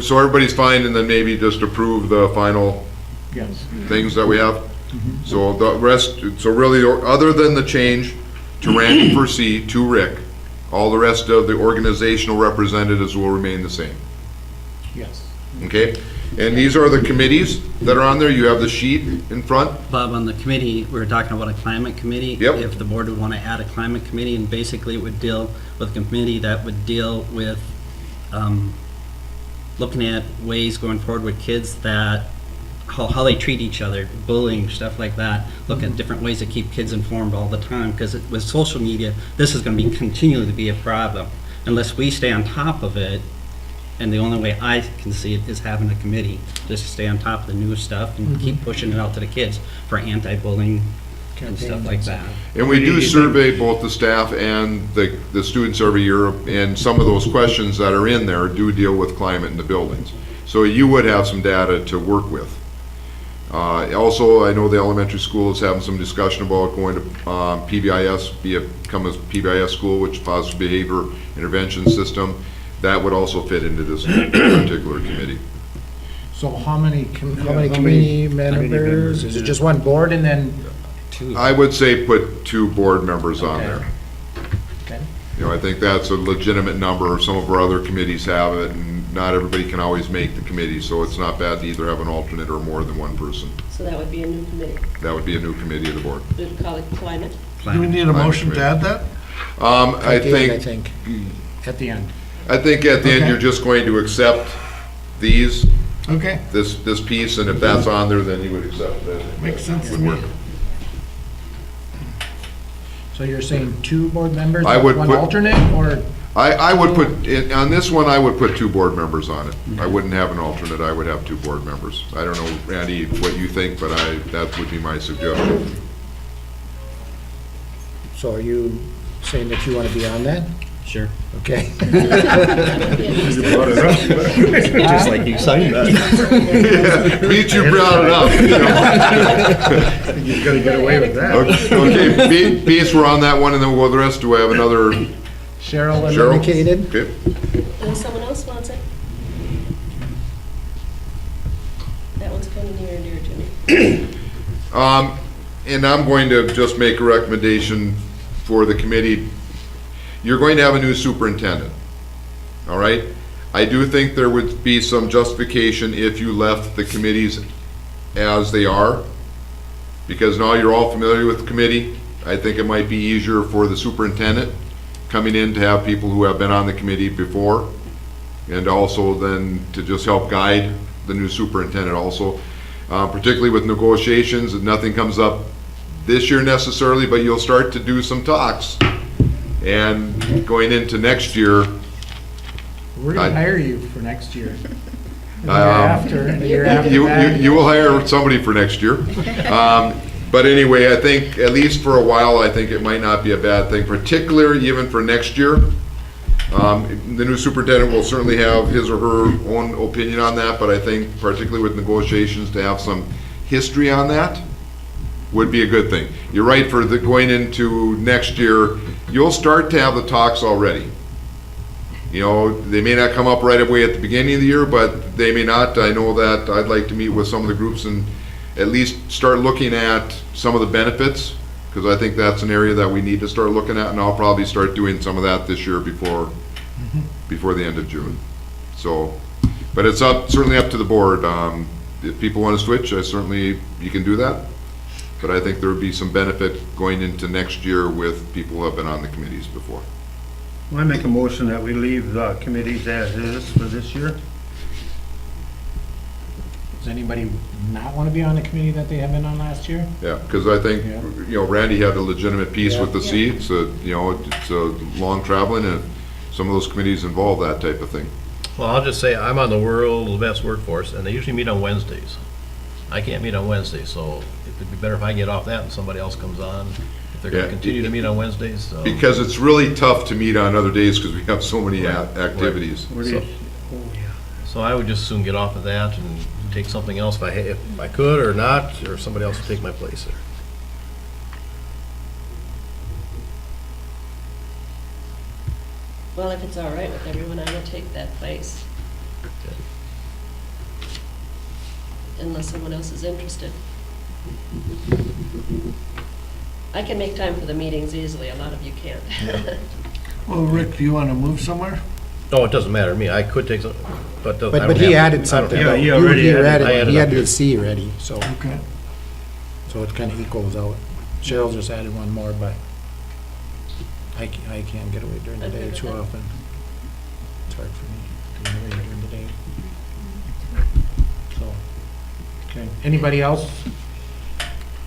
so everybody's fine, and then maybe just approve the final Yes. things that we have? So the rest, so really, other than the change to Randy for C, to Rick, all the rest of the organizational representatives will remain the same, Yes. okay? And these are the committees that are on there. You have the sheet in front. Bob, on the committee, we were talking about a climate committee. Yep. If the board would want to add a climate committee, and basically it would deal with a committee that would deal with looking at ways going forward with kids that, how they treat each other, bullying, stuff like that. Look at different ways to keep kids informed all the time, because with social media, this is going to be continually to be a problem unless we stay on top of it. And the only way I can see it is having a committee, just to stay on top of the newest stuff and keep pushing it out to the kids for anti-bullying and stuff like that. And we do survey both the staff and the students every year, and some of those questions that are in there do deal with climate in the buildings. So you would have some data to work with. Also, I know the elementary school is having some discussion about going to PBIS, become a PBIS school, which is Positive Behavior Intervention System. That would also fit into this particular committee. So how many how community many members? members, Is it yeah. just one board and then? I would say put 2 board members on Okay. there. Okay. You know, I think that's a legitimate number. Some of our other committees have it, and not everybody can always make the committee, so it's not bad to either have an alternate or more than one person. So that would be a new committee. That would be a new committee of the board. We'd call it climate. Do we need a motion to add that? I Again, think, at the end. at the end, Okay. you're just going to accept these, Okay, this piece, and if that's on there, then you would accept it. makes sense to Would me. work. So you're saying 2 board members, I would one put- alternate, or? I would put, on this one, I would put 2 board members on it. I wouldn't have an alternate, I would have 2 board members. I don't know, Randy, what you think, but that would be my suggestion. So are you saying that you want to be on that? Sure. Okay. Just like you signed that. Beat you brought it up. You're gonna get away with that. Okay, Beats, we're on that one, and then we'll go with the rest. Do I have another? Cheryl Cheryl? indicated. Okay. Unless someone else wants it. That one's kind of near and dear to me. And I'm going to just make a recommendation for the committee. You're going to have a new superintendent, all right? I do think there would be some justification if you left the committees as they are, because now you're all familiar with the committee. I think it might be easier for the superintendent coming in to have people who have been on the committee before, and also then to just help guide the new superintendent also, particularly with negotiations. Nothing comes up this year necessarily, but you'll start to do some talks. And going into next year, We're going I- to hire you for next year. The year after, the year after you that. will hire somebody for next year. But anyway, I think, at least for a while, I think it might not be a bad thing, particularly even for next year. The new superintendent will certainly have his or her own opinion on that, but I think particularly with negotiations, to have some history on that would be a good thing. You're right, for the, going into next year, you'll start to have the talks already. You know, they may not come up right away at the beginning of the year, but they may not. I know that I'd like to meet with some of the groups and at least start looking at some of the benefits, because I think that's an area that we need to start looking at, and I'll probably start doing some of that this year before the end of June. So, but it's certainly up to the board. If people want to switch, you can do that. But I think there would be some benefit going into next year with people who have been on the committees before. Well, I make a motion that we leave the committees as is for this year. Does anybody not want to be on the committee that they have been on last year? Yeah, because I think, Yeah. you know, Randy had a legitimate piece with the Yeah. seats, you know, it's long traveling, and some of those committees involve that type of thing. Well, I'll just say, I'm on the World's Best Workforce, and they usually meet on Wednesdays. I can't meet on Wednesdays, so it'd be better if I get off that and somebody else comes on. If they're gonna Yeah. continue to meet on Wednesdays, so. Because it's really tough to meet on other days because we have so many activities. What do you- So- oh, yeah. So I would just soon get off of that and take something else if I could or not, or somebody else would take my place there. Well, if it's all right with everyone, I will take that place. Unless someone else is interested. I can make time for the meetings easily, a lot of you can't. Well, Rick, do you want to move somewhere? No, it doesn't matter to me. I could take some, but. I don't But he have to. added something. Yeah, he already added- I added He up added here. a C already, so Okay. it kind of equals out. Cheryl just added one more, but I can't get away during the day too often. It's hard for me to get away during the day. So, okay. Anybody else?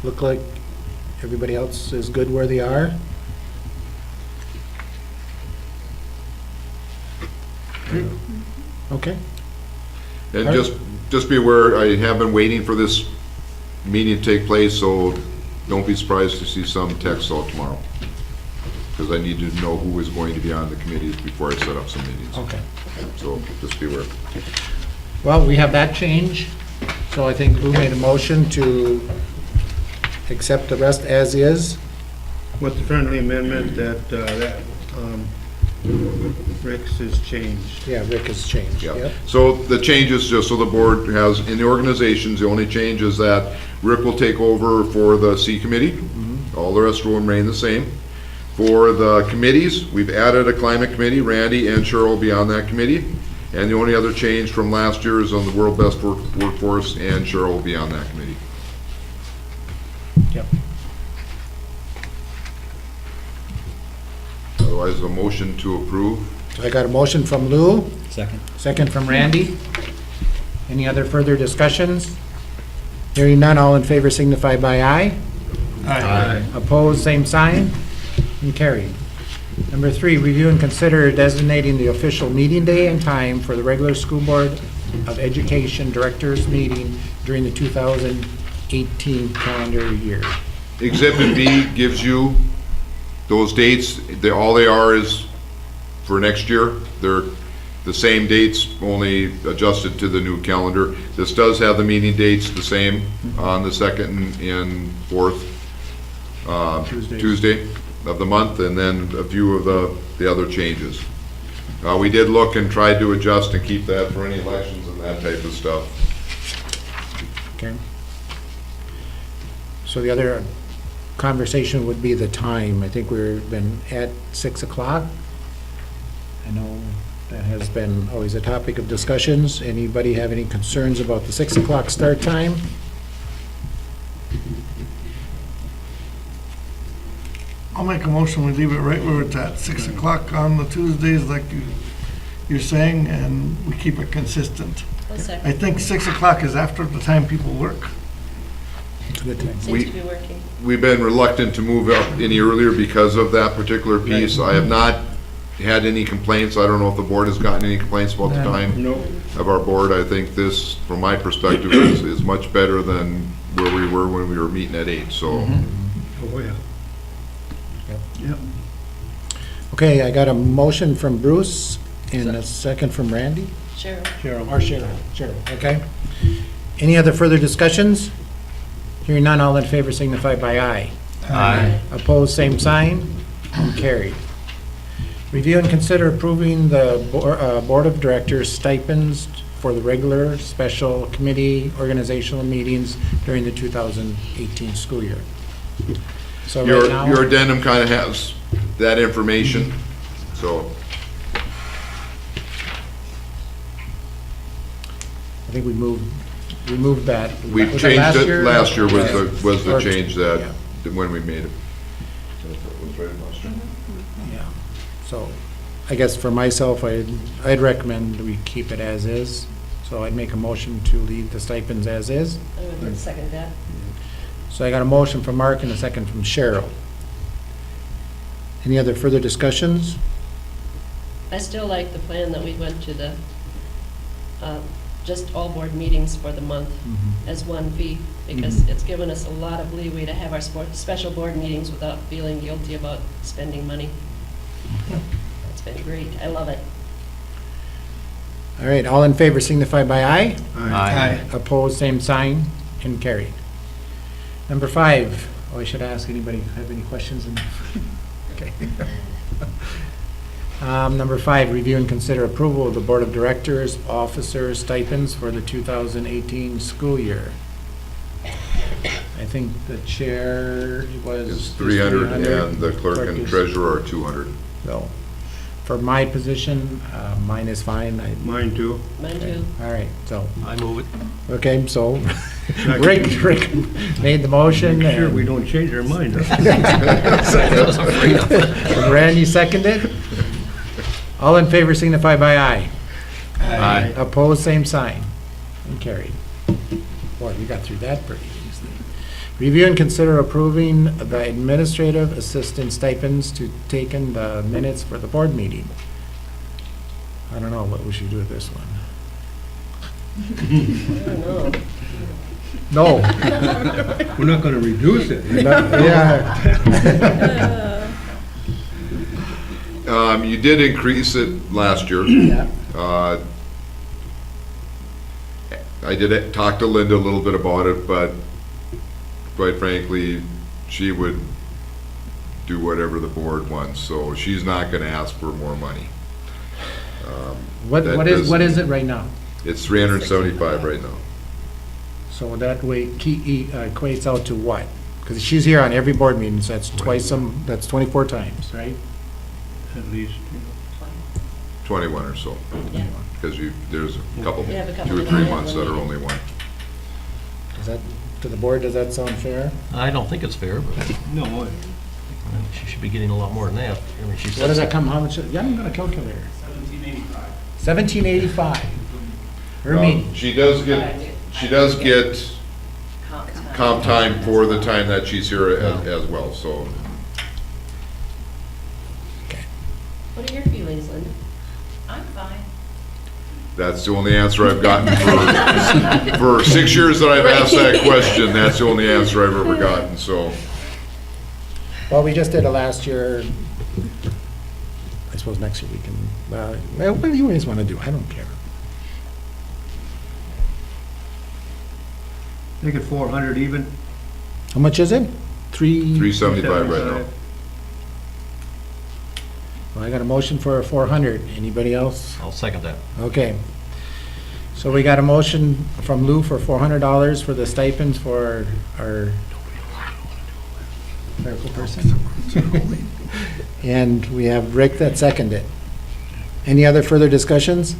Look like everybody else is good where they are? Okay. And just be aware, I have been waiting for this meeting to take place, so don't be surprised to see some text out tomorrow. Because I need to know who is going to be on the committees before I set up some meetings. Okay. So just be aware. Well, we have that change, so I think Lou made a motion to accept the rest as is. With the friendly amendment that Rick's has changed. Yeah, Rick has changed, Yeah. yep. So the changes, just so the board has, in the organizations, the only change is that Rick will take over for the C committee. All the rest will remain the same. For the committees, we've added a climate committee. Randy and Cheryl will be on that committee. And the only other change from last year is on the World Best Workforce, and Cheryl will be on that committee. Yep. Otherwise, a motion to approve. So I got a motion from Lou, Second. second from Randy. Any other further discussions? Hearing none, all in favor signify by aye. Aye. Opposed, same sign, and carried. Number 3, review and consider designating the official meeting day and time for the regular School Board of Education Directors Meeting during the 2018 calendar year. Exhibit B gives you those dates. All they are is for next year. They're the same dates, only adjusted to the new calendar. This does have the meeting dates the same on the 2nd and 4th Tuesdays. Tuesday of the month, and then a few of the other changes. We did look and tried to adjust and keep that for any elections and that type of stuff. Okay. So the other conversation would be the time. I think we've been at 6 o'clock. I know that has been always a topic of discussions. Anybody have any concerns about the 6 o'clock start time? I'll make a motion, we leave it right where it's at, 6 o'clock on the Tuesdays, like you're saying, and we keep it consistent. I'll I second. think 6 o'clock is after the time people work. It's a good time. Seems to be working. We've been reluctant to move up any earlier because of that particular piece. I have not had any complaints. I don't know if the board has gotten any complaints about the time No. of our board. I think this, from my perspective, is much better than where we were when we were meeting at 8, so. Oh, yeah. Yep. Okay, I got a motion from Bruce and a second from Randy. Cheryl. Or Cheryl, okay. Any other further discussions? Hearing none, all in favor signify by aye. Aye. Opposed, same sign, and carried. Review and consider approving the Board of Directors stipends for the regular, special committee, organizational meetings during the 2018 school year. So right now, Your addendum kind of has that information, so. I think we moved that. We've Was that changed it, last year was the Or- change that, yeah. when we made it. Was right last year. Yeah, so I guess for myself, I'd recommend we keep it as is. So I'd make a motion to leave the stipends as is. I would second that. So I got a motion from Mark and a second from Cheryl. Any other further discussions? I still like the plan that we went to the, just all board meetings for the month as one fee, because it's given us a lot of leeway to have our special board meetings without feeling guilty about spending money. It's been great. I love it. All right, all in favor signify by aye. Aye. Opposed, same sign, and carried. Number 5, I should ask anybody have any questions? Okay. Number 5, review and consider approval of the Board of Directors, officers stipends for the 2018 school year. I think the chair was. It's 300 and the clerk and is- treasurer are 200. So, for my position, mine is fine. Mine too. Mine too. All right, so, I move it. okay, so Rick made the motion. Make sure and- we don't change our mind. Randy seconded. All in favor signify by aye. Aye. Opposed, same sign. And carried. Boy, we got through that pretty easily. Review and consider approving the administrative assistant stipends to take in the minutes for the board meeting. I don't know what we should do with this one. I don't know. No. We're not gonna reduce it. Yeah. You did increase it last year. Yeah. I did talk to Linda a little bit about it, but quite frankly, she would do whatever the board wants, so she's not gonna ask for more money. What That is it right now? It's 375 right now. So that way equates out to what? Because she's here on every board meeting, so that's that's 24 times, right? At least. 21 or so, Yeah. because there's a couple, We have a couple 2 or that 3 only have months that one are meeting. only one. To the board, does that sound fair? I don't think it's fair, but No, she should be getting a lot more than that. I mean, she What does said, that come, how much, yeah, I'm gonna calculate. 1785. Her meeting. She does get comp time for the time that she's here as well, so. What are your feelings, Linda? I'm fine. That's the only answer I've gotten for 6 years that I've asked that question. That's the only answer I've ever gotten, so. Well, we just did it last year. I suppose next year we can, well, what do you guys want to do? I don't care. make it 400 even. How much is it? 375 right now. Well, I got a motion for 400. Anybody else? I'll second that. Okay. So we got a motion from Lou for $400 for the stipends for our clerical person. And we have Rick that seconded. Any other further discussions?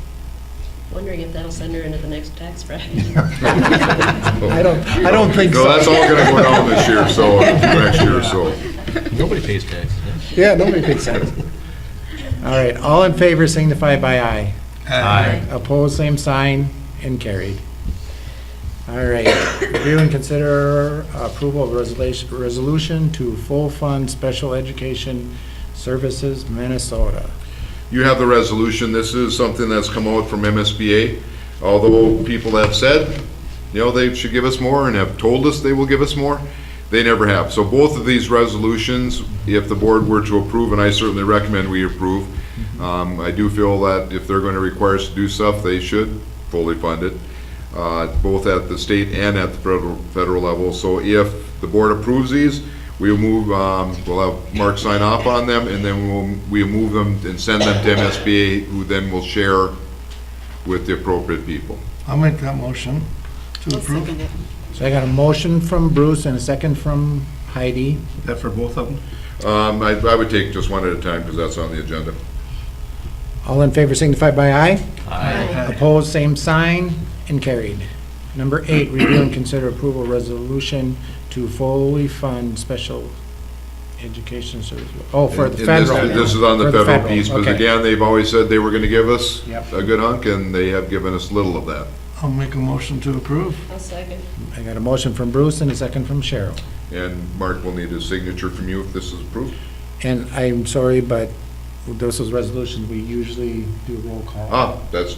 Wondering if that'll send her into the next tax bracket. I don't think so. No, that's all gonna go down this year, so, next year, so. Nobody pays taxes. Yeah, nobody thinks that. All right, all in favor signify by aye. Aye. Opposed, same sign, and carried. All right, review and consider approval of resolution to full fund special education services Minnesota. You have the resolution. This is something that's come out from MSBA. Although people have said, they should give us more and have told us they will give us more, they never have. So both of these resolutions, if the board were to approve, and I certainly recommend we approve, I do feel that if they're going to require us to do stuff, they should fully fund it, both at the state and at the federal level. So if the board approves these, we'll move, we'll have Mark sign off on them, and then we'll move them and send them to MSBA, who then will share with the appropriate people. I'll make that motion to approve. So I got a motion from Bruce and a second from Heidi. Is that for both of them? I would take just one at a time, because that's on the agenda. All in favor signify by aye. Aye. Opposed, same sign, and carried. Number 8, review and consider approval resolution to fully fund special education service. Oh, for the And federal. This is on the For federal piece, because okay. again, they've always said they were gonna give us Yep. a good hunk, and they have given us little of that. I'll make a motion to approve. I'll second. I got a motion from Bruce and a second from Cheryl. And Mark will need a signature from you if this is approved. And I'm sorry, but this is resolutions, we usually do roll call. That's,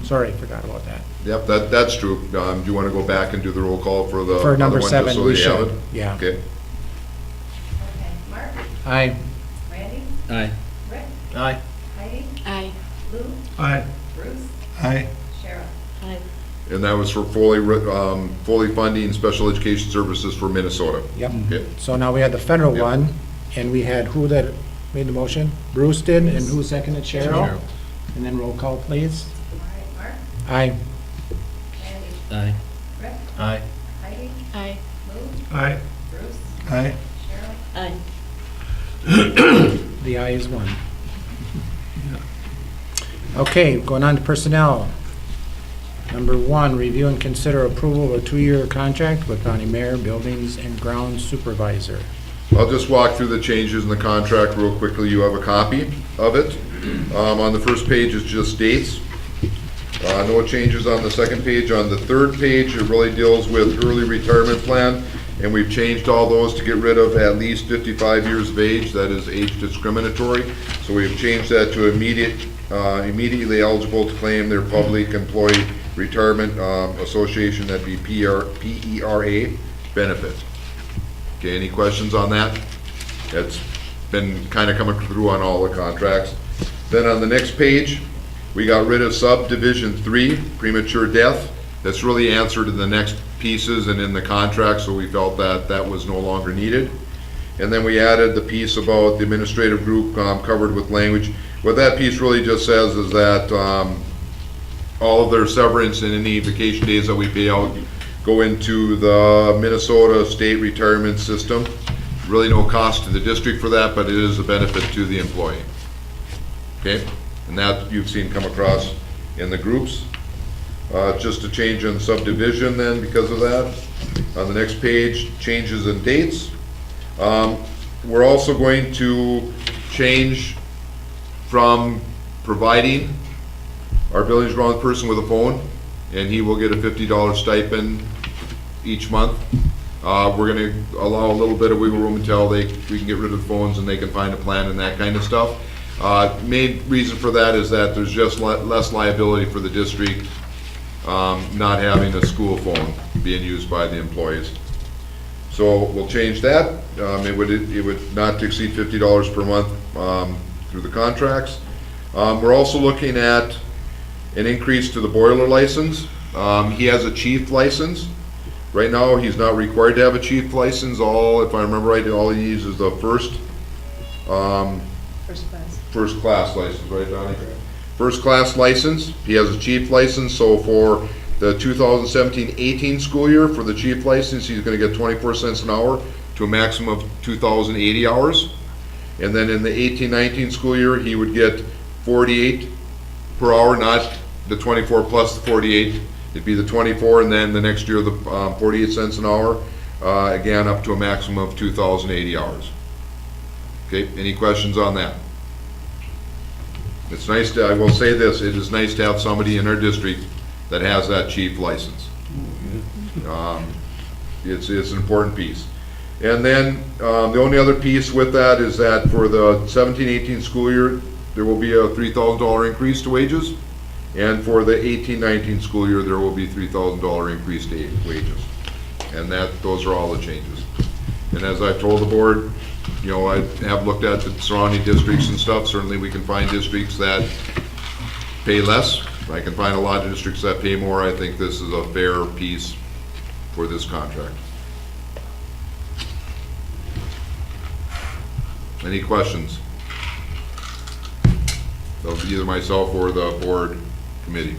Sorry, forgot about that. yep, that's true. Do you wanna go back and do the roll call for the For other number one, just 7, so we that you have should. it? Yeah. Okay. Okay, Mark, Aye. Randy, Aye. Rick, Aye. Heidi, Aye. Lou, Aye. Bruce, Aye. Cheryl. Aye. And that was for fully funding special education services for Minnesota. Yep. Okay. So now we had the federal Yep. one, and we had who that made the motion? Bruce did, and who seconded? Cheryl? Cheryl. And then roll call, please. All right, Mark, Aye. Randy, Aye. Rick, Aye. Heidi, Aye. Lou, Aye. Bruce, Aye. Cheryl. Aye. The aye is 1. Okay, going on to personnel. Number 1, review and consider approval of a 2-year contract with county mayor, buildings and grounds supervisor. I'll just walk through the changes in the contract real quickly. You have a copy of it. On the first page is just dates. No changes on the second page. On the third page, it really deals with early retirement plan, and we've changed all those to get rid of at least 55 years of age. That is age discriminatory. So we've changed that to immediately eligible to claim their public employee retirement association, that'd be PERA benefit. Okay, any questions on that? That's been kind of coming through on all the contracts. Then on the next page, we got rid of subdivision 3, premature death. That's really answered in the next pieces and in the contract, so we felt that that was no longer needed. And then we added the piece about the administrative group covered with language. What that piece really just says is that all of their severance and any vacation days that we pay out go into the Minnesota State Retirement System. Really no cost to the district for that, but it is a benefit to the employee. Okay, and that you've seen come across in the groups. Just a change in subdivision then because of that. On the next page, changes in dates. We're also going to change from providing our village ground person with a phone, and he will get a $50 stipend each month. We're gonna allow a little bit of wiggle room until we can get rid of the phones and they can find a plan and that kind of stuff. Main reason for that is that there's just less liability for the district not having a school phone being used by the employees. So we'll change that. It would not exceed $50 per month through the contracts. We're also looking at an increase to the boiler license. He has a chief license. Right now, he's not required to have a chief license. If I remember right, all he needs is the first class license, right, Donnie? First class license. He has a chief license, so for the 2017-18 school year, for the chief license, he's gonna get 24 cents an hour to a maximum of 2,080 hours. And then in the 18-19 school year, he would get 48 per hour, not the 24 plus the 48. It'd be the 24, and then the next year, the 48 cents an hour, again, up to a maximum of 2,080 hours. Okay, any questions on that? It's nice to, I will say this, it is nice to have somebody in our district that has that chief license. It's an important piece. And then, the only other piece with that is that for the 17-18 school year, there will be a $3,000 increase to wages. And for the 18-19 school year, there will be $3,000 increase to wages. And those are all the changes. And as I've told the board, you know, I have looked at the surrounding districts and stuff. Certainly we can find districts that pay less. I can find a lot of districts that pay more. I think this is a fair piece for this contract. Any questions? Of either myself or the board committee.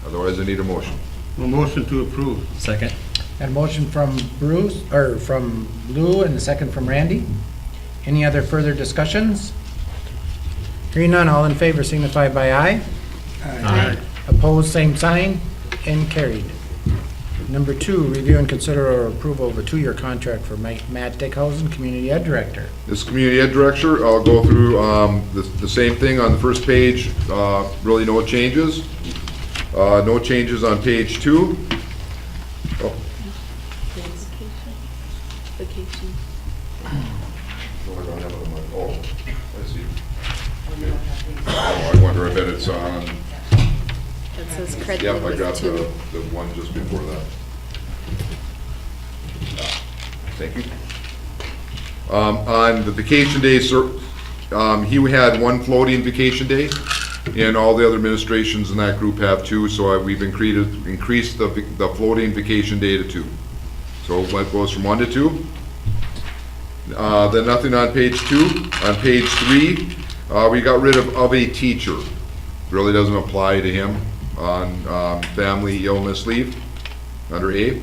Otherwise, I need a motion. A motion to approve. Second. Got a motion from Bruce, or from Lou, and a second from Randy. Any other further discussions? Hearing none, all in favor signify by aye. Aye. Opposed, same sign, and carried. Number 2, review and consider approval of a 2-year contract for Matt Dickhausen, Community Ed Director. This community ed director, I'll go through the same thing on the first page. Really no changes. No changes on page 2. Oh, Vacation. no, I don't have it on my, oh, I see. Oh, I wonder, I bet it's on, That says credit yep, I with got 2. the one just before that. Thank you. On the vacation days, he had one floating vacation day, and all the other administrations in that group have 2, so we've increased the floating vacation day to 2. So it goes from 1 to 2. Then nothing on page 2. On page 3, we got rid of a teacher. Really doesn't apply to him on family illness leave, under A.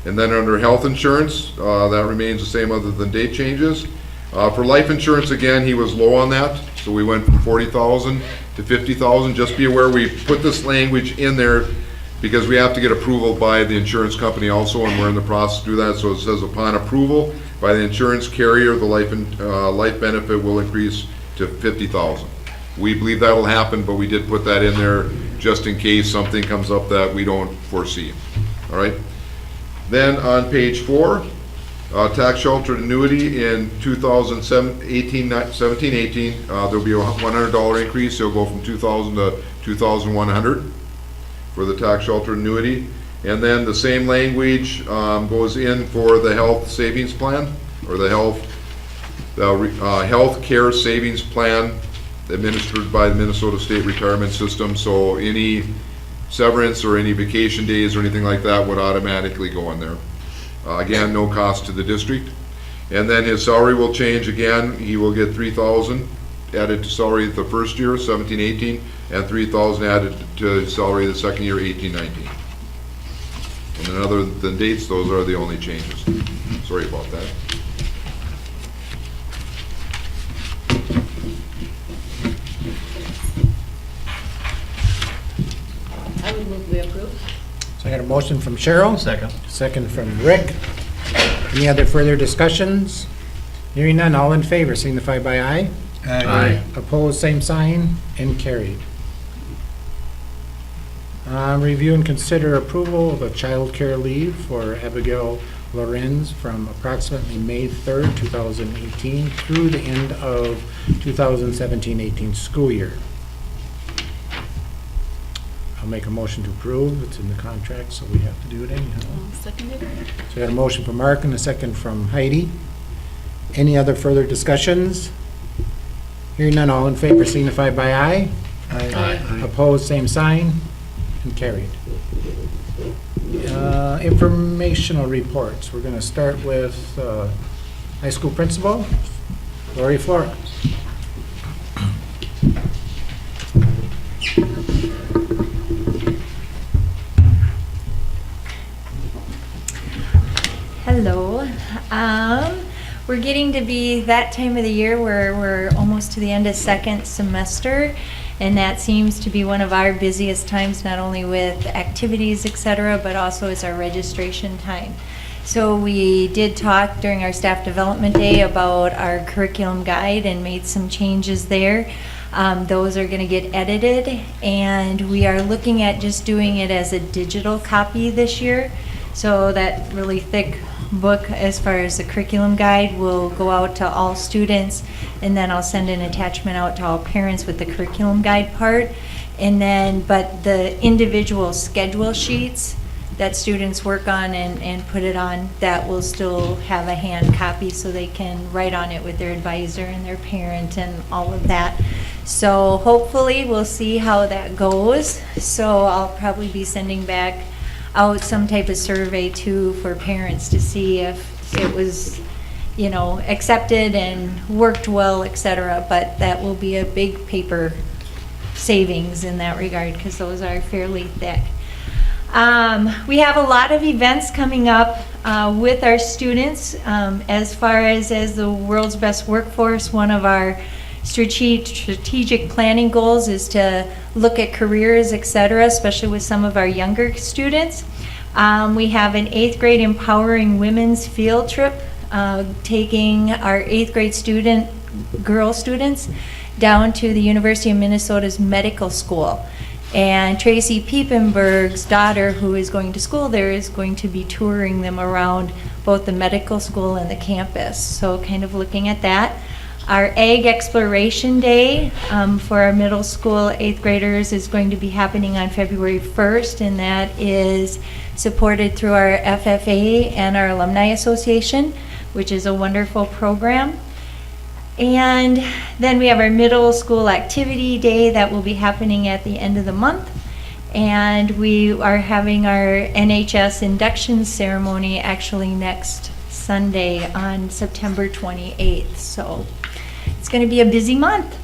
And then under health insurance, that remains the same other than date changes. For life insurance, again, he was low on that, so we went from 40,000 to 50,000. Just be aware, we put this language in there because we have to get approval by the insurance company also, and we're in the process to do that. So it says upon approval by the insurance carrier, the life benefit will increase to 50,000. We believe that'll happen, but we did put that in there just in case something comes up that we don't foresee. All right? Then on page 4, tax sheltered annuity in 2017-18, there'll be a $100 increase. It'll go from 2,000 to 2,100 for the tax sheltered annuity. And then the same language goes in for the health savings plan, or the health care savings plan administered by the Minnesota State Retirement System, so any severance or any vacation days or anything like that would automatically go in there. Again, no cost to the district. And then his salary will change again. He will get 3,000 added to salary the first year, 17-18, and 3,000 added to his salary the second year, 18-19. And then other than dates, those are the only changes. Sorry about that. I would move we approve. So I got a motion from Cheryl. Second. Second from Rick. Any other further discussions? Hearing none, all in favor signify by aye. Aye. Opposed, same sign, and carried. Review and consider approval of a child care leave for Abigail Lorenz from approximately May 3rd, 2018 through the end of 2017-18 school year. I'll make a motion to approve. It's in the contract, so we have to do it anyhow. Seconded. So I got a motion from Mark and a second from Heidi. Any other further discussions? Hearing none, all in favor signify by aye. Aye. Opposed, same sign, and carried. Informational reports. We're going to start with high school principal, Lori Flores. Hello. We're getting to be that time of the year where we're almost to the end of second semester, and that seems to be one of our busiest times, not only with activities, etc., but also it's our registration time. So we did talk during our staff development day about our curriculum guide and made some changes there. Those are going to get edited, and we are looking at just doing it as a digital copy this year. So that really thick book as far as the curriculum guide will go out to all students, and then I'll send an attachment out to all parents with the curriculum guide part. And then, but the individual schedule sheets that students work on and put it on, that will still have a hand copy so they can write on it with their advisor and their parent and all of that. So hopefully we'll see how that goes. So I'll probably be sending back out some type of survey too for parents to see if it was, you know, accepted and worked well, etc. But that will be a big paper savings in that regard because those are fairly thick. We have a lot of events coming up with our students as far as the world's best workforce. One of our strategic planning goals is to look at careers, etc., especially with some of our younger students. We have an 8th grade empowering women's field trip, taking our 8th grade girl students down to the University of Minnesota's medical school. And Tracy Piepenberg's daughter, who is going to school there, is going to be touring them around both the medical school and the campus. So kind of looking at that. Our Ag Exploration Day for our middle school 8th graders is going to be happening on February 1st, and that is supported through our FFA and our Alumni Association, which is a wonderful program. And then we have our middle school activity day that will be happening at the end of the month. And we are having our NHS induction ceremony actually next Sunday on September 28th. So it's going to be a busy month.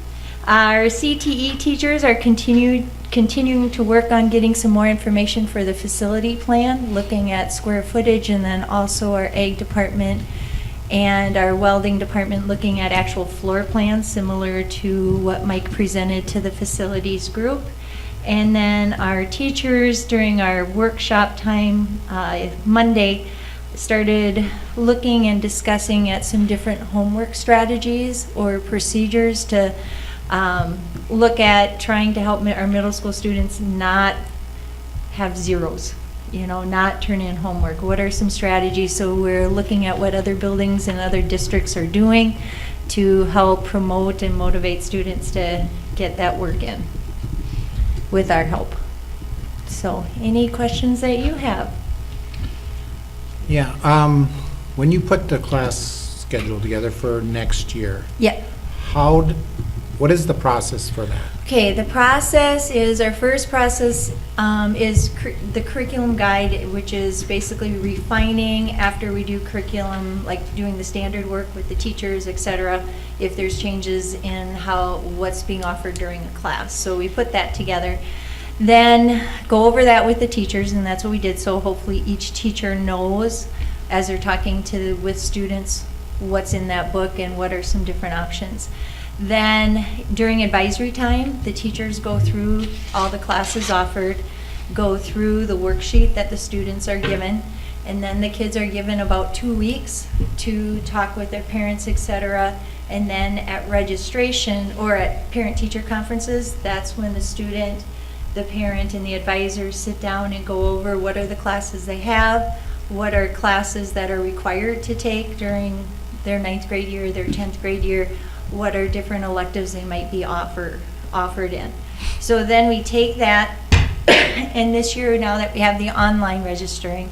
Our CTE teachers are continuing to work on getting some more information for the facility plan, looking at square footage, and then also our ag department and our welding department looking at actual floor plans similar to what Mike presented to the facilities group. And then our teachers during our workshop time Monday started looking and discussing at some different homework strategies or procedures to look at trying to help our middle school students not have zeros, you know, not turn in homework. What are some strategies? So we're looking at what other buildings and other districts are doing to help promote and motivate students to get that work in with our help. So any questions that you have? Yeah, when you put the class schedule together for next year, Yeah. how what is the process for that? Okay, the process is, our first process is the curriculum guide, which is basically refining after we do curriculum, like doing the standard work with the teachers, et cetera, if there's changes in what's being offered during a class. So we put that together. Then go over that with the teachers, and that's what we did. So hopefully each teacher knows, as they're talking with students, what's in that book and what are some different options. Then during advisory time, the teachers go through all the classes offered, go through the worksheet that the students are given, and then the kids are given about 2 weeks to talk with their parents, et cetera. And then at registration or at parent-teacher conferences, that's when the student, the parent, and the advisors sit down and go over what are the classes they have, what are classes that are required to take during their 9th grade year, their 10th grade year, what are different electives they might be offered in. So then we take that, and this year, now that we have the online registering,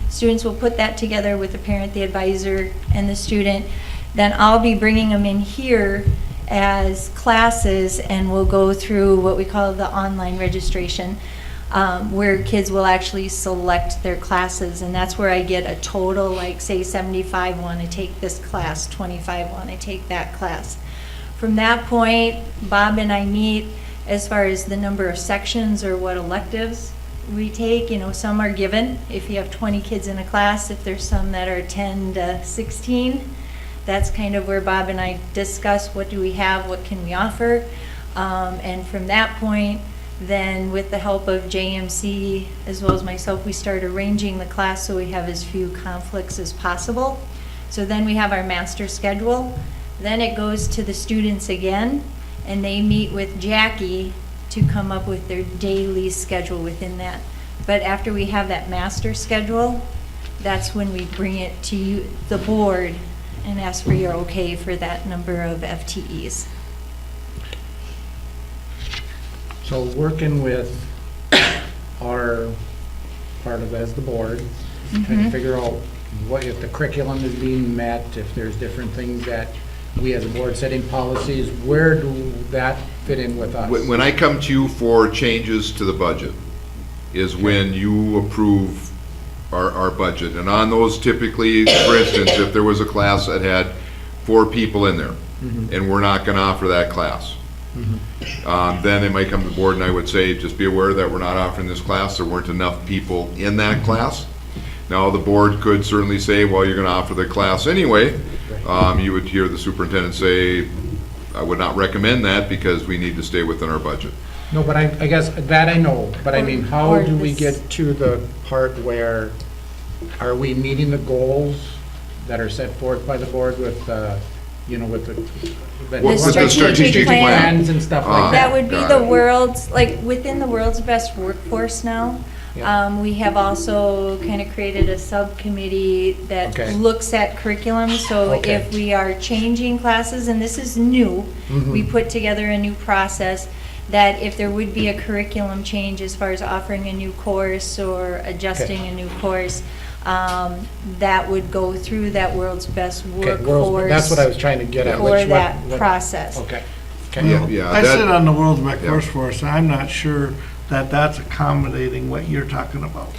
students will put that together with the parent, the advisor, and the student. Then I'll be bringing them in here as classes, and we'll go through what we call the online registration, where kids will actually select their classes, and that's where I get a total, like say 75 want to take this class, 25 want to take that class. From that point, Bob and I meet as far as the number of sections or what electives we take. You know, some are given if you have 20 kids in a class. If there's some that are 10 to 16, that's kind of where Bob and I discuss what do we have, what can we offer, and from that point, then with the help of JMC as well as myself, we start arranging the class so we have as few conflicts as possible. So then we have our master schedule. Then it goes to the students again, and they meet with Jackie to come up with their daily schedule within that. But after we have that master schedule, that's when we bring it to you, the board, and ask for your okay for that number of FTEs. So working with our part of as the board, trying to figure out what, if the curriculum is being met, if there's different things that we as a board setting policies, where do that fit in with us? When I come to you for changes to the budget, is when you approve our budget. And on those typically, for instance, if there was a class that had 4 people in there, and we're not gonna offer that class, then they might come to the board and I would say, just be aware that we're not offering this class. There weren't enough people in that class. Now, the board could certainly say, well, you're gonna offer the class anyway. You would hear the superintendent say, I would not recommend that because we need to stay within our budget. No, but I guess that I know, but I mean, how Or do we this- get to the part where, are we meeting the goals that are set forth by the board with, you know, with the With the strategic plan. plans and stuff like That that? would be Got the it. world's, like, within the world's best workforce now. Yeah. We have also kind of created a subcommittee that Okay. looks at curriculum. So Okay. if we are changing classes, and this is new, we put together a new process that if there would be a curriculum change as far as offering a new course or adjusting a new course, that would go through that world's best Okay, workforce. that's what I was trying to get at. For which- that what- process. Okay. Yeah, I that- sit on the World's Best Yeah. Workforce, I'm not sure that that's accommodating what you're talking about.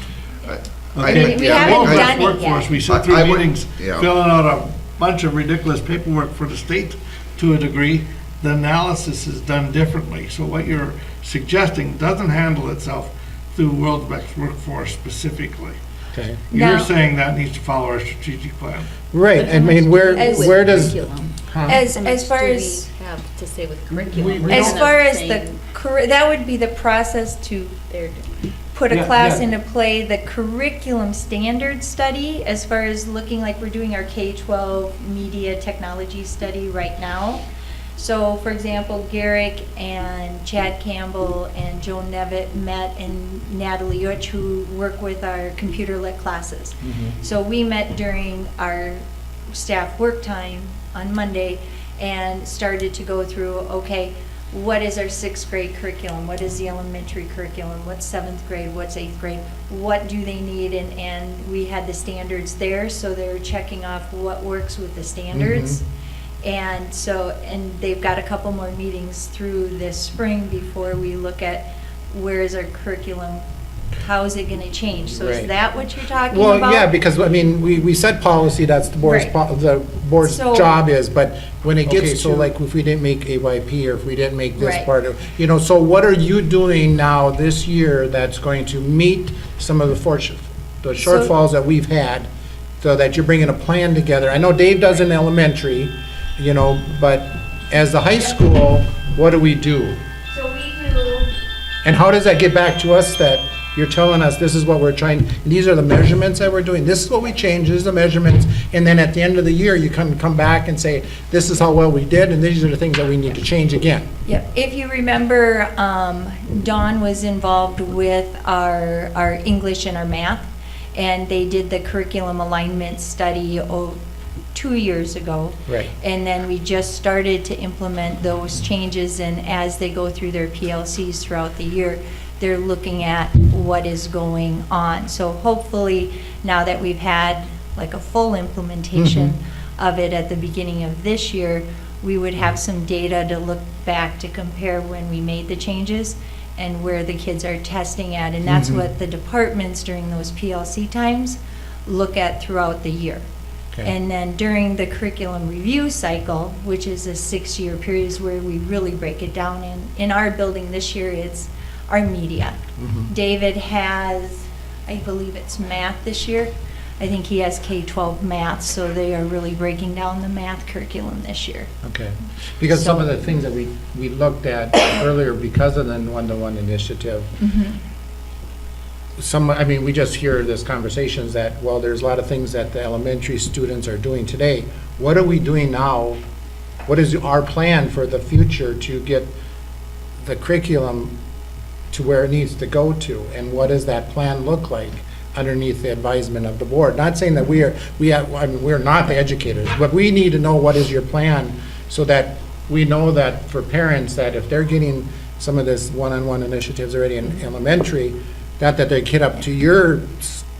I- Okay? We yeah, haven't World's Best done it Workforce, yet. we sit through I would- meetings, yeah. filling out a bunch of ridiculous paperwork for the state to a degree. The analysis is done differently, so what you're suggesting doesn't handle itself through World's Best Workforce specifically. Okay. Now- You're saying that needs to follow our strategic plan. Right, I mean, where does, huh? As far as, have to say with curriculum? We as don't- far as the, that would be the process to put a Yeah, class yeah. into play, the curriculum standard study, as far as looking like we're doing our K-12 media technology study right now. So, for example, Garrick and Chad Campbell and Joe Nevitt met, and Natalie Utch, who work with our computer-lit classes. So we met during our staff work time on Monday and started to go through, okay, what is our 6th grade curriculum? What is the elementary curriculum? What's 7th grade? What's 8th grade? What do they need? And we had the standards there, so they were checking off what works with the standards. And so, and they've got a couple more meetings through this spring before we look at where is our curriculum, how is it gonna change? So is Right. that what you're talking about? Well, yeah, because, I mean, we set policy, that's the board's, Right. the board's So- job is, but when it Okay, gets to, so- like, if we didn't make AYP, or if we didn't make this Right. part of, so what are you doing now this year that's going to meet some of the the shortfalls that we've had, so that you're bringing a plan together? I know Dave does in elementary, but as the high school, what do we do? So we do. And how does that get back to us, that you're telling us this is what we're trying, these are the measurements that we're doing, this is what we changed, these are the measurements, and then at the end of the year, you come back and say, this is how well we did, and these are the things that we need to change again. Yep, if you remember, Dawn was involved with our English and our math, and they did the curriculum alignment study 2 years ago. Right. And then we just started to implement those changes, and as they go through their PLCs throughout the year, they're looking at what is going on. So hopefully, now that we've had like a full implementation of it at the beginning of this year, we would have some data to look back to compare when we made the changes and where the kids are testing at. And that's what the departments during those PLC times look at throughout the year. Okay. And then during the curriculum review cycle, which is a 6-year period, is where we really break it down. In our building this year, it's our media. David has, I believe it's math this year. I think he has K-12 math, so they are really breaking down the math curriculum this year. Okay. Because some of the things that we looked at earlier, because of the one-to-one initiative, we just hear this conversations that, well, there's a lot of things that the elementary students are doing today. What are we doing now? What is our plan for the future to get the curriculum to where it needs to go to? And what does that plan look like underneath the advisement of the board? Not saying that we're not the educators, but we need to know what is your plan, so that we know that for parents, that if they're getting some of this one-on-one initiatives already in elementary, that they get up to your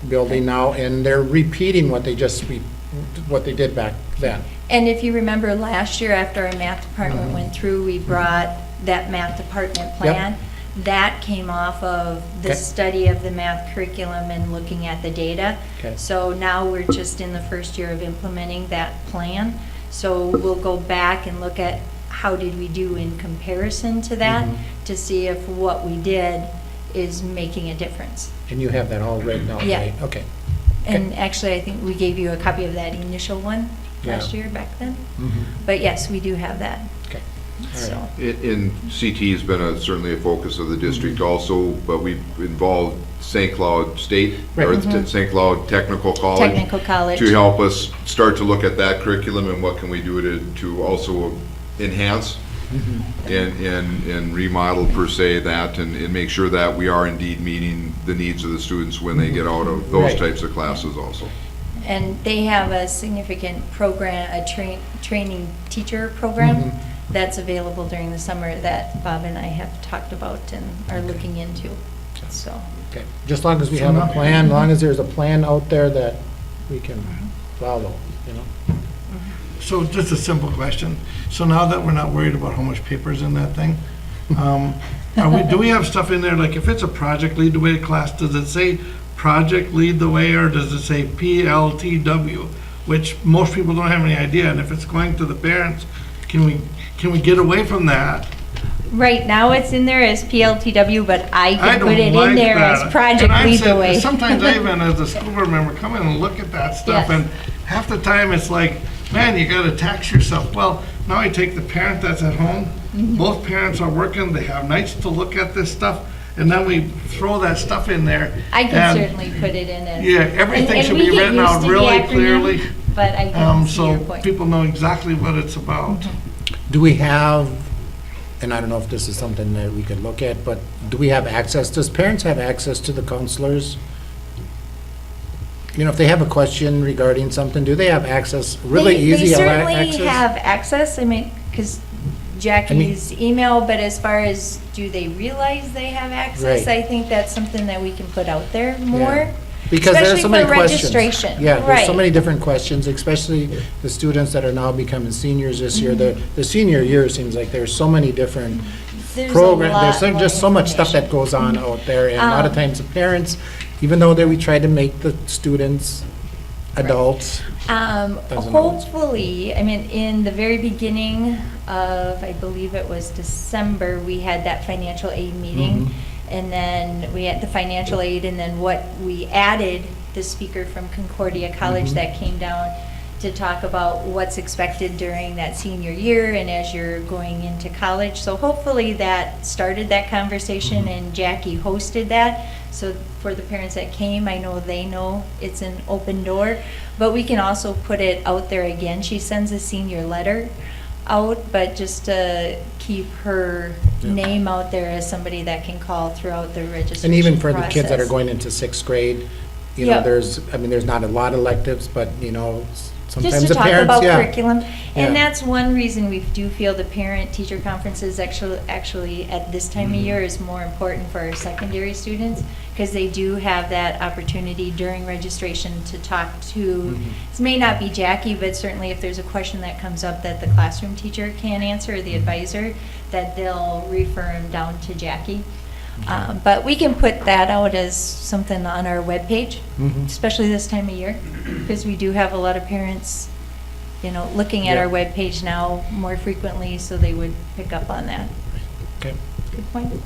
building now and they're repeating what they did back then. And if you remember last year, after our math department went through, we brought that math department plan. That came off of the Okay. study of the math curriculum and looking at the data. Okay. So now we're just in the first year of implementing that plan. So we'll go back and look at how did we do in comparison to that, to see if what we did is making a difference. And you have that all written out, Yeah. right? Okay. And actually, I think we gave you a copy of that initial one last Yeah. year back then. But yes, we do have that. Okay. All right. So, In CT has been certainly a focus of the district also, but we've involved St. Cloud State, or Right. St. Cloud Technical College. Technical College. To help us start to look at that curriculum and what can we do to also enhance and remodel per se that, and make sure that we are indeed meeting the needs of the students when they get out of those Right. types of classes also. And they have a significant program, a training teacher program that's available during the summer that Bob and I have talked about and are looking into, so. Okay, just long as we have a plan, long as there's a plan out there that we can follow, So just a simple question. So now that we're not worried about how much paper's in that thing, do we have stuff in there, like if it's a project lead the way class, does it say project lead the way, or does it say PLTW? Which most people don't have any idea, and if it's going to the parents, can we get away from that? Right now, it's in there as PLTW, but I I can don't put it like in there that. as Project And I'm Lead the saying- Way. Sometimes I even, as a school board member, come in and look at that stuff, Yes. and half the time it's like, man, you gotta tax yourself. Well, now I take the parent that's at home, both parents are working, they have nights to look at this stuff, and then we throw that stuff in there. I can and- certainly put it in as. Yeah, everything and should we be get written used out to the really acronym, clearly, But I can see your so point. people know exactly what it's about. Do we have, and I don't know if this is something that we could look at, but do we have access, does parents have access to the counselors? If they have a question regarding something, do they have access, really easy They access? certainly have access, I mean, because Jackie's email, but as far as, do they realize they have access? Right. I think that's something that we can put out there more. Because there are so Especially many for questions. registration, Yeah, there's so right. many different questions, especially the students that are now becoming seniors this year. The senior year seems like there's so many different There's a programs. lot There's more just so much stuff that information. goes on out there. And a lot of Um, times the parents, even though we try to make the students adults, Doesn't always- Hopefully, I mean, in the very beginning of, I believe it was December, we had that financial aid meeting. And then we had the financial aid, and then what we added, the speaker from Concordia College that came down to talk about what's expected during that senior year and as you're going into college. So hopefully that started that conversation, and Jackie hosted that. So for the parents that came, I know they know it's an open door, but we can also put it out there again. She sends a senior letter out, but just to keep her name out there as somebody that can call throughout the registration and even for the kids that are process. going into sixth grade, you know, Yep. there's not a lot of electives, but, you know, sometimes Just to the talk parents, about yeah. curriculum. Yeah. And that's one reason we do feel the parent-teacher conferences actually at this time of year is more important for our secondary students, because they do have that opportunity during registration to talk to, it may not be Jackie, but certainly if there's a question that comes up that the classroom teacher can't answer, or the advisor, that they'll refer them down to Jackie. But we can put that out as something on our webpage, especially this time of year, because we do have a lot of parents, you know, looking at Yeah. our webpage now more frequently, so they would pick up on that. Okay. Good point.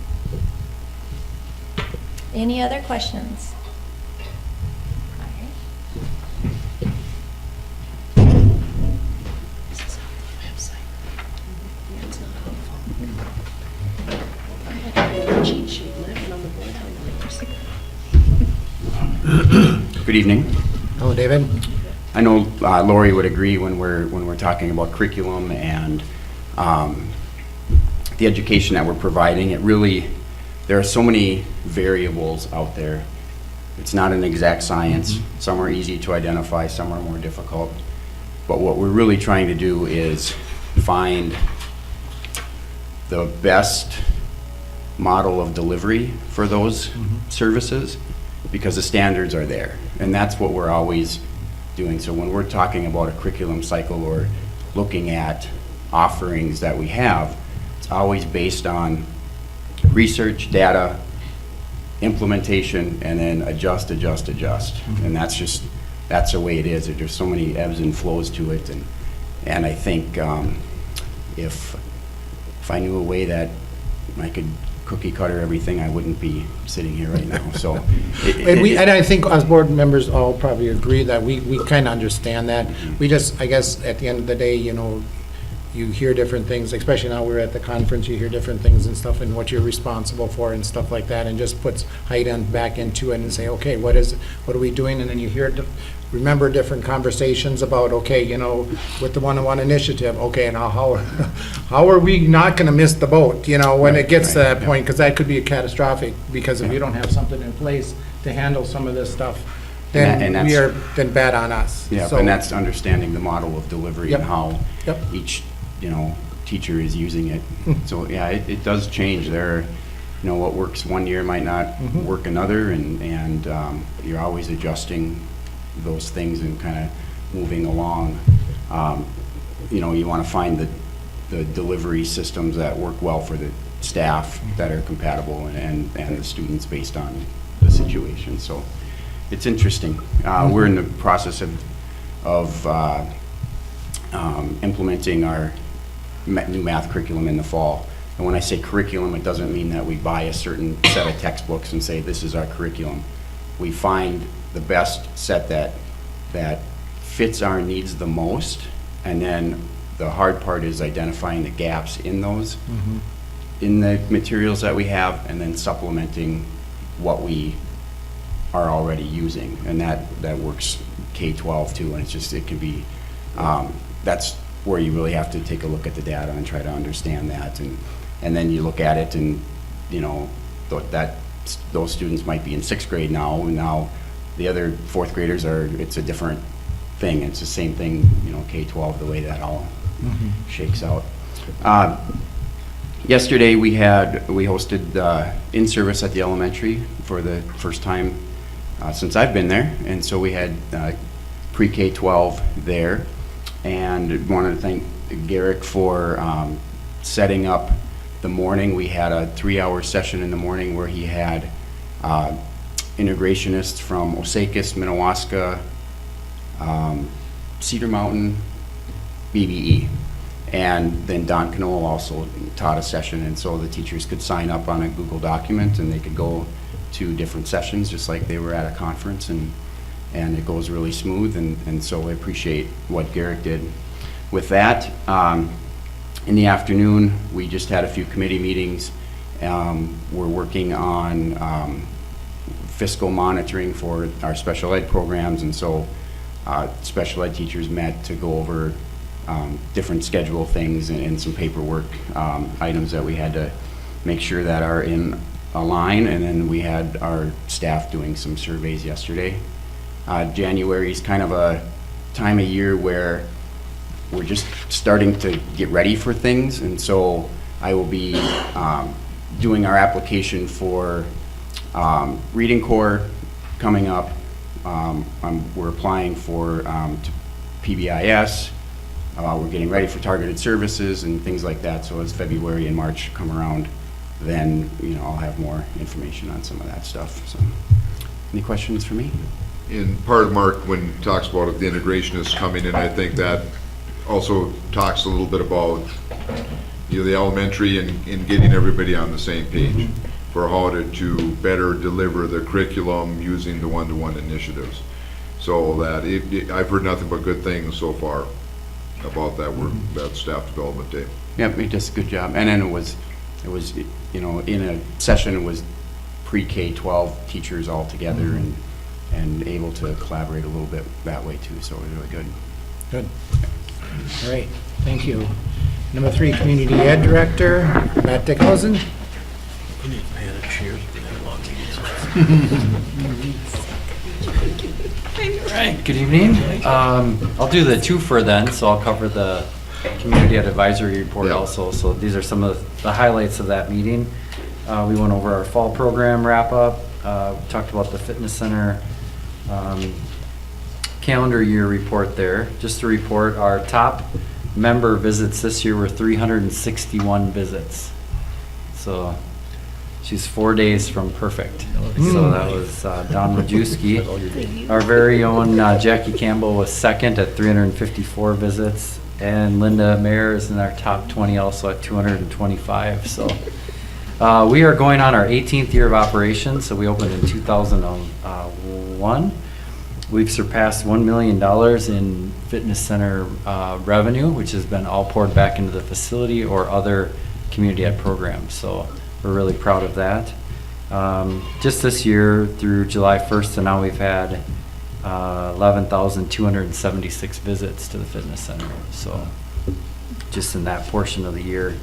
Any other questions? All right. Cheat sheet, and I've been on the board how many years? Good evening. Hello, David. I know Lori would agree when we're talking about curriculum and the education that we're providing. It really, there are so many variables out there. It's not an exact science. Some are easy to identify, some are more difficult. But what we're really trying to do is find the best model of delivery for those services, because the standards are there. And that's what we're always doing. So when we're talking about a curriculum cycle or looking at offerings that we have, it's always based on research, data, implementation, and then adjust. And that's the way it is. There's so many ebbs and flows to it. And I think if I knew a way that I could cookie cutter everything, I wouldn't be sitting here right now. So, And I think as board members all probably agree that we kind of understand that. We just, I guess, at the end of the day, you know, you hear different things, especially now we're at the conference, you hear different things and stuff and what you're responsible for and stuff like that, and just puts height and back into it and say, okay, what are we doing? And then you remember different conversations about, okay, you know, with the one-on-one initiative, okay, now how are we not gonna miss the boat, you know, when it gets to that point, because that could be catastrophic, because if you don't have something in place to handle some of this stuff, then then bad on us. yeah, So- and that's understanding the model of delivery Yep. and how Yep. each, you know, teacher is using it. So, yeah, it does change. You know, what works one year might not work another, and you're always adjusting those things and kind of moving along. You know, you want to find the delivery systems that work well for the staff, that are compatible, and the students based on the situation. So it's interesting. We're in the process of implementing our new math curriculum in the fall. And when I say curriculum, it doesn't mean that we buy a certain set of textbooks and say, this is our curriculum. We find the best set that fits our needs the most, and then the hard part is identifying the gaps in those, in the materials that we have, and then supplementing what we are already using. And that works K-12 too, and it can be, that's where you really have to take a look at the data and try to understand that. And then you look at it and, you know, those students might be in sixth grade now, and now the other fourth graders it's a different thing. It's the same thing, you know, K-12, the way that all shakes out. Yesterday we hosted in-service at the elementary for the first time since I've been there. And so we had pre-K 12 there. And wanted to thank Garrick for setting up the morning. We had a 3-hour session in the morning where he had integrationists from Osakis, Minnewaska, Cedar Mountain, BBE. And then Don Knoll also taught a session, and so the teachers could sign up on a Google document and they could go to different sessions just like they were at a conference, and it goes really smooth, and so I appreciate what Garrick did with that. In the afternoon, we just had a few committee meetings. We're working on fiscal monitoring for our special ed programs, and so special ed teachers met to go over different schedule things and some paperwork items that we had to make sure that are in a line, and then we had our staff doing some surveys yesterday. January is kind of a time of year where we're just starting to get ready for things, and so I will be doing our application for Reading Corps coming up. We're applying for to PBIS. We're getting ready for targeted services and things like that. So as February and March come around, then I'll have more information on some of that stuff. So, any questions for me? In part of Mark, when he talks about the integrationists coming in, I think that also talks a little bit about the elementary and getting everybody on the same page for how to better deliver the curriculum using the one-to-one initiatives. So that I've heard nothing but good things so far about that work, that staff development day. Yep, he does a good job. And then it was in a session, it was pre-K 12 teachers all together and able to collaborate a little bit that way too. So it was really good. Good. All right, thank you. Number 3, Community Ed Director, Matt Dickhausen. We need a pan of cheers for that long meeting. All right, good evening. I'll do the twofer then, so I'll cover the Community Ed Advisory Report also. So these are some of the highlights of that meeting. We went over our fall program wrap-up. We talked about the fitness center calendar year report there. Just to report, our top member visits this year were 361 visits. So she's 4 days from perfect. So that was Don Majewski. Our very own Jackie Campbell was second at 354 visits. And Linda Mayer is in our top 20 also at 225. So we are going on our 18th year of operation. So we opened in 2001. We've surpassed $1 million in fitness center revenue, which has been all poured back into the facility or other community ed programs. So we're really proud of that. Just this year through July 1st to now, we've had 11,276 visits to the fitness center. So just in that portion of the year.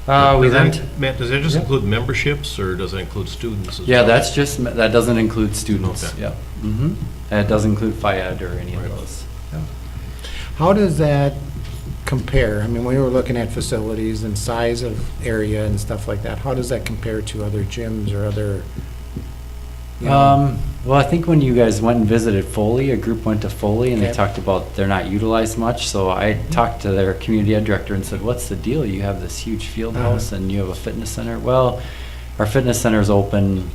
Matt, does that just include memberships or does it include students as well? That doesn't include students. Okay. Yeah. And it doesn't include FIAD or any of those. Yeah. How does that compare? I mean, when we were looking at facilities and size of area and stuff like that, how does that compare to other gyms or other? Well, I think when you guys went and visited Foley, a group went to Foley and they talked about they're not utilized much. So I talked to their community ed director and said, "What's the deal? You have this huge field house and you have a fitness center." Well, our fitness center is open,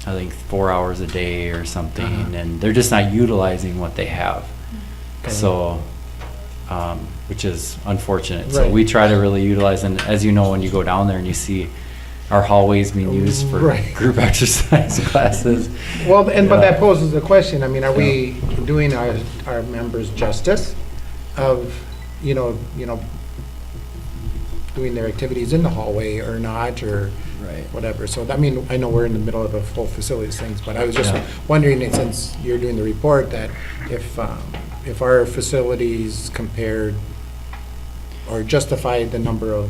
I think 4 hours a day or something, and they're just not utilizing what they have. So, which is unfortunate. So we try to really utilize, and as you know, when you go down there and you see our hallways being used for group exercise classes. Well, but that poses the question. I mean, are we doing our members justice of, doing their activities in the hallway or not, or whatever? So, I mean, I know we're in the middle of a full facilities things, but I was just wondering, since you're doing the report, that if our facilities compared or justified the number of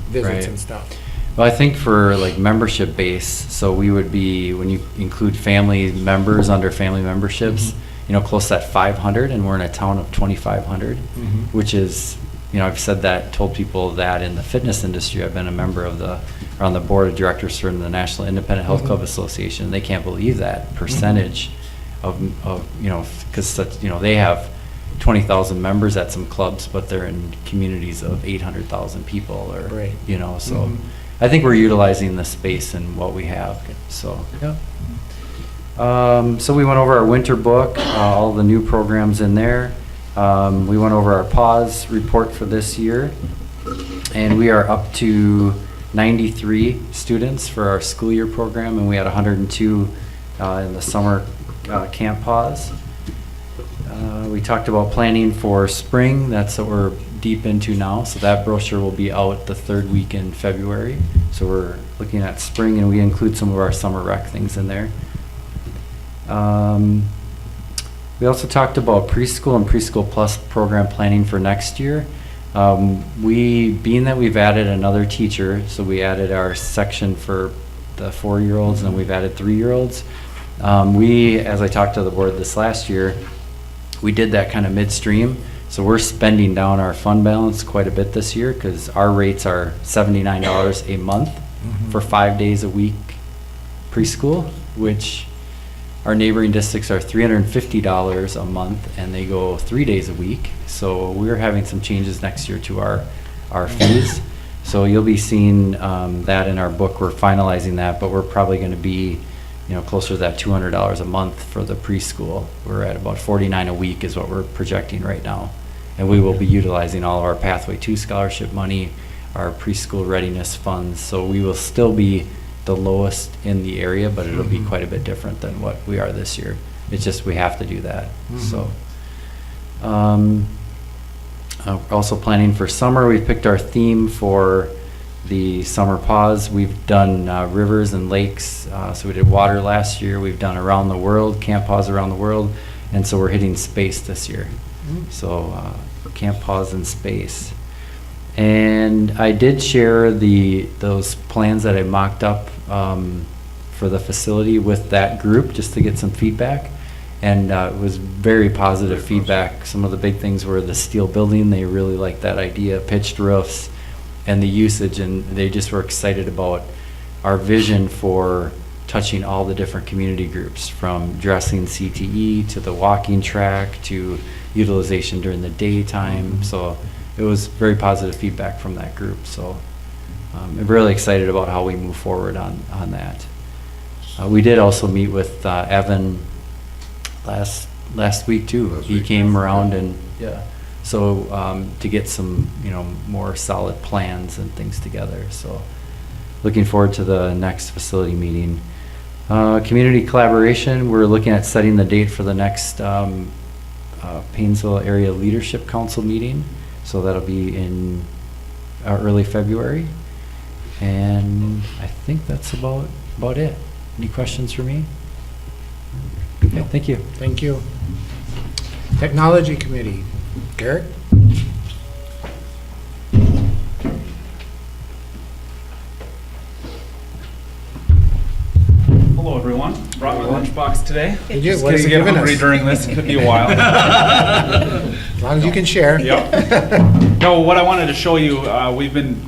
visits and stuff. Well, I think for like membership base, so we would be, when you include family members under family memberships, close to that 500, and we're in a town of 2,500, which is, I've said that, told people that in the fitness industry. I've been a member of the are on the board of directors for the National Independent Health Club Association. They can't believe that percentage of you know, because they have 20,000 members at some clubs, but they're in communities of 800,000 people, or Right. you know. So I think we're utilizing the space and what we have. So Yeah. so we went over our winter book, all the new programs in there. We went over our pause report for this year, and we are up to 93 students for our school year program, and we had 102 in the summer camp pause. We talked about planning for spring. That's what we're deep into now. So that brochure will be out the third week in February. So we're looking at spring, and we include some of our summer rec things in there. We also talked about preschool and preschool plus program planning for next year. Being that we've added another teacher, so we added our section for the 4-year-olds, and we've added 3-year-olds. As I talked to the board this last year, we did that kind of midstream. So we're spending down our fund balance quite a bit this year, because our rates are $79 a month for 5 days a week preschool, which our neighboring districts are $350 a month, and they go 3 days a week. So we're having some changes next year to our fees. So you'll be seeing that in our book. We're finalizing that, but we're probably going to be, closer to that $200 a month for the preschool. We're at about $49 a week is what we're projecting right now. And we will be utilizing all of our Pathway 2 scholarship money, our preschool readiness funds. So we will still be the lowest in the area, but it'll be quite a bit different than what we are this year. It's just we have to do that. So also planning for summer, we picked our theme for the summer pause. We've done rivers and lakes. So we did water last year. We've done around the world, camp pause around the world. And so we're hitting space this year. So camp pause in space. And I did share those plans that I mocked up for the facility with that group, just to get some feedback. And it was very positive feedback. Some of the big things were the steel building. They really liked that idea, pitched roofs, and the usage. And they just were excited about our vision for touching all the different community groups, from dressing CTE to the walking track to utilization during the daytime. So it was very positive feedback from that group. So I'm really excited about how we move forward on that. We did also meet with Evan last week too. He came around, and so to get some more solid plans and things together. So looking forward to the next facility meeting. Community collaboration, we're looking at setting the date for the next Paynesville Area Leadership Council meeting. So that'll be in early February. And I think that's about it. Any questions for me? Okay, thank you. Thank you. Technology Committee, Garrett? Hello, everyone. Brought my lunchbox today. Did you? Just What in are case you I get giving hungry us? during this, it could be a while. As long as you can share. Yep. No, what I wanted to show you, we've been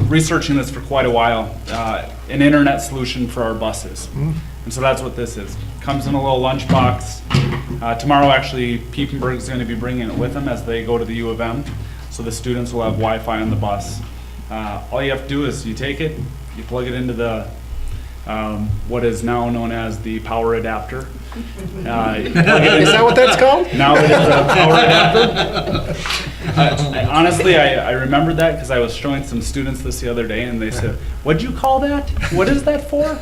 researching this for quite a while, an internet solution for our buses. And so that's what this is. Comes in a little lunchbox. Tomorrow, actually, Piepenburg is going to be bringing it with them as they go to the U of M. So the students will have Wi-Fi on the bus. All you have to do is you take it, you plug it into the what is now known as the power adapter. Is that what that's called? Now it is a power adapter. Honestly, I remembered that because I was showing some students this the other day, and they said, "What'd you call that? What is that for?"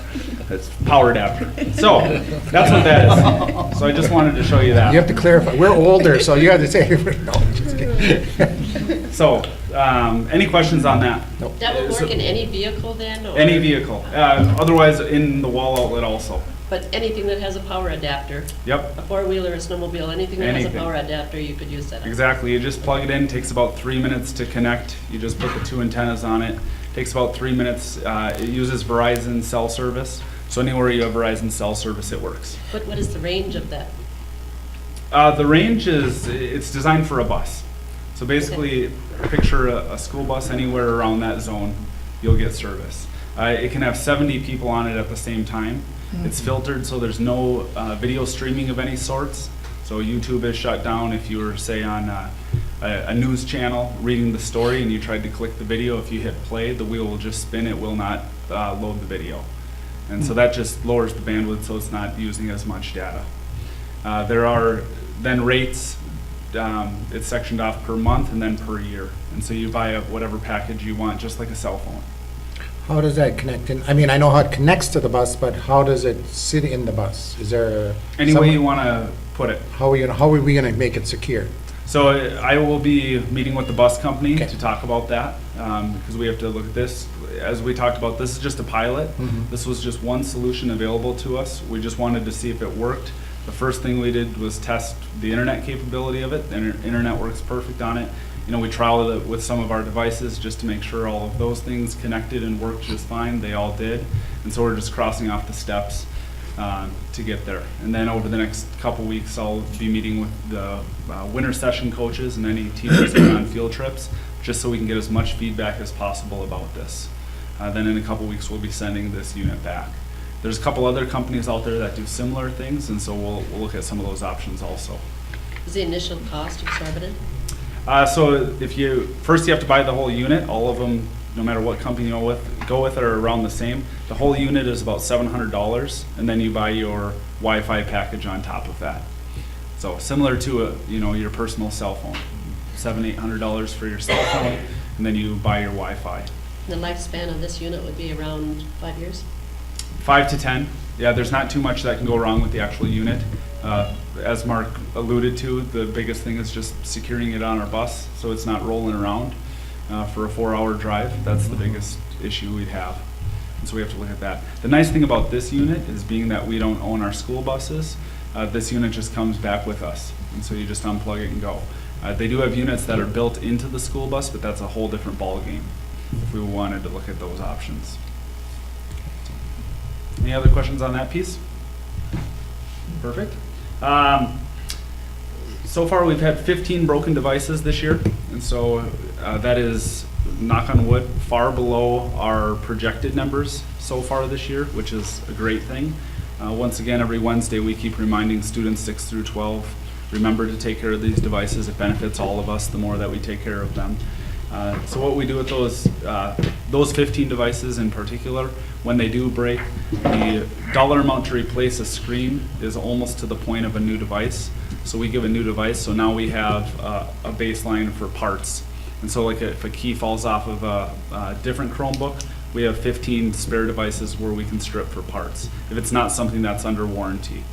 It's power adapter. So that's what that is. So I just wanted to show you that. You have to clarify. We're older, so you have to say, no, just kidding. So, any questions on that? That will work in any vehicle then? Or? Any vehicle. Otherwise, in the wall outlet also. But anything that has a power adapter? Yep. A four-wheeler, a snowmobile, anything that has a Anything. power adapter, you could use that on. Exactly. You just plug it in. Takes about 3 minutes to connect. You just put the 2 antennas on it. Takes about 3 minutes. It uses Verizon cell service. So anywhere you have Verizon cell service, it works. What is the range of that? The range it's designed for a bus. So basically, picture a school bus anywhere around that zone, you'll get service. It can have 70 people on it at the same time. It's filtered, so there's no video streaming of any sorts. So YouTube is shut down if you were, say, on a news channel reading the story and you tried to click the video. If you hit play, the wheel will just spin. It will not load the video. And so that just lowers the bandwidth, so it's not using as much data. There are then rates. It's sectioned off per month and then per year. And so you buy whatever package you want, just like a cell phone. How does that connect in? I mean, I know how it connects to the bus, but how does it sit in the bus? Is there? Any way you want to put it. How are we gonna make it secure? So I will be meeting with the bus company Okay. to talk about that, because we have to look at this. As we talked about, this is just a pilot. This was just one solution available to us. We just wanted to see if it worked. The first thing we did was test the internet capability of it. The internet works perfect on it. You know, we trialed it with some of our devices just to make sure all of those things connected and worked just fine. They all did. And so we're just crossing off the steps to get there. And then over the next couple weeks, I'll be meeting with the winter session coaches and any teachers going on field trips, just so we can get as much feedback as possible about this. Then in a couple weeks, we'll be sending this unit back. There's a couple other companies out there that do similar things, and so we'll look at some of those options also. Is the initial cost exorbitant? So if you have to buy the whole unit. All of them, no matter what company you go with, are around the same. The whole unit is about $700, and then you buy your Wi-Fi package on top of that. So similar to your personal cell phone, $700-800 for your cell phone, and then you buy your Wi-Fi. The lifespan of this unit would be around 5 years? 5 to 10. Yeah, there's not too much that can go wrong with the actual unit. As Mark alluded to, the biggest thing is just securing it on our bus so it's not rolling around for a 4-hour drive. That's the biggest issue we'd have. And so we have to look at that. The nice thing about this unit is being that we don't own our school buses, this unit just comes back with us. And so you just unplug it and go. They do have units that are built into the school bus, but that's a whole different ballgame if we wanted to look at those options. Any other questions on that piece? Perfect. So far, we've had 15 broken devices this year, and so that is, knock on wood, far below our projected numbers so far this year, which is a great thing. Once again, every Wednesday, we keep reminding students 6 through 12, remember to take care of these devices. It benefits all of us the more that we take care of them. So what we do with those 15 devices in particular, when they do break, the dollar amount to replace a screen is almost to the point of a new device. So we give a new device, so now we have a baseline for parts. And so like if a key falls off of a different Chromebook, we have 15 spare devices where we can strip for parts, if it's not something that's under warranty.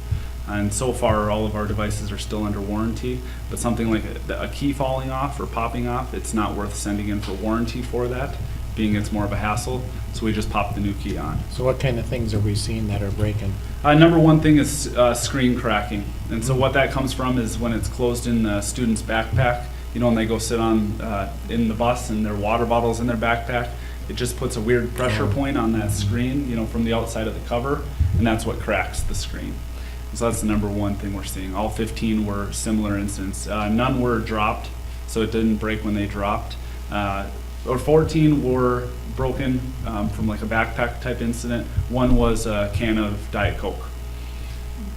And so far, all of our devices are still under warranty, but something like a key falling off or popping off, it's not worth sending in for warranty for that, being it's more of a hassle, so we just pop the new key on. So what kind of things are we seeing that are breaking? Number one thing is screen cracking. And so what that comes from is when it's closed in the student's backpack, and they go sit on in the bus and their water bottles in their backpack, it just puts a weird pressure point on that screen, from the outside of the cover, and that's what cracks the screen. So that's the number one thing we're seeing. All 15 were similar incidents. None were dropped, so it didn't break when they dropped. Or 14 were broken from like a backpack type incident. One was a can of Diet Coke.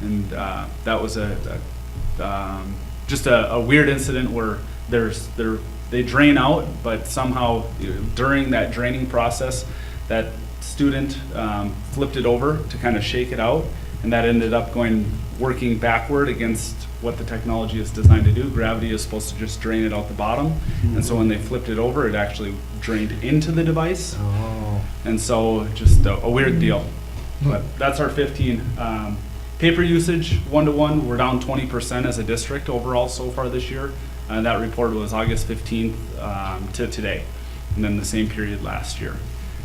And that was just a weird incident where they drain out, but somehow during that draining process, that student flipped it over to kind of shake it out. And that ended up working backward against what the technology is designed to do. Gravity is supposed to just drain it out the bottom. And so when they flipped it over, it actually drained into the device. Oh. And so just a weird deal. But that's our 15. Paper usage, 1-to-1, we're down 20% as a district overall so far this year. And that report was August 15th to today, and then the same period last year.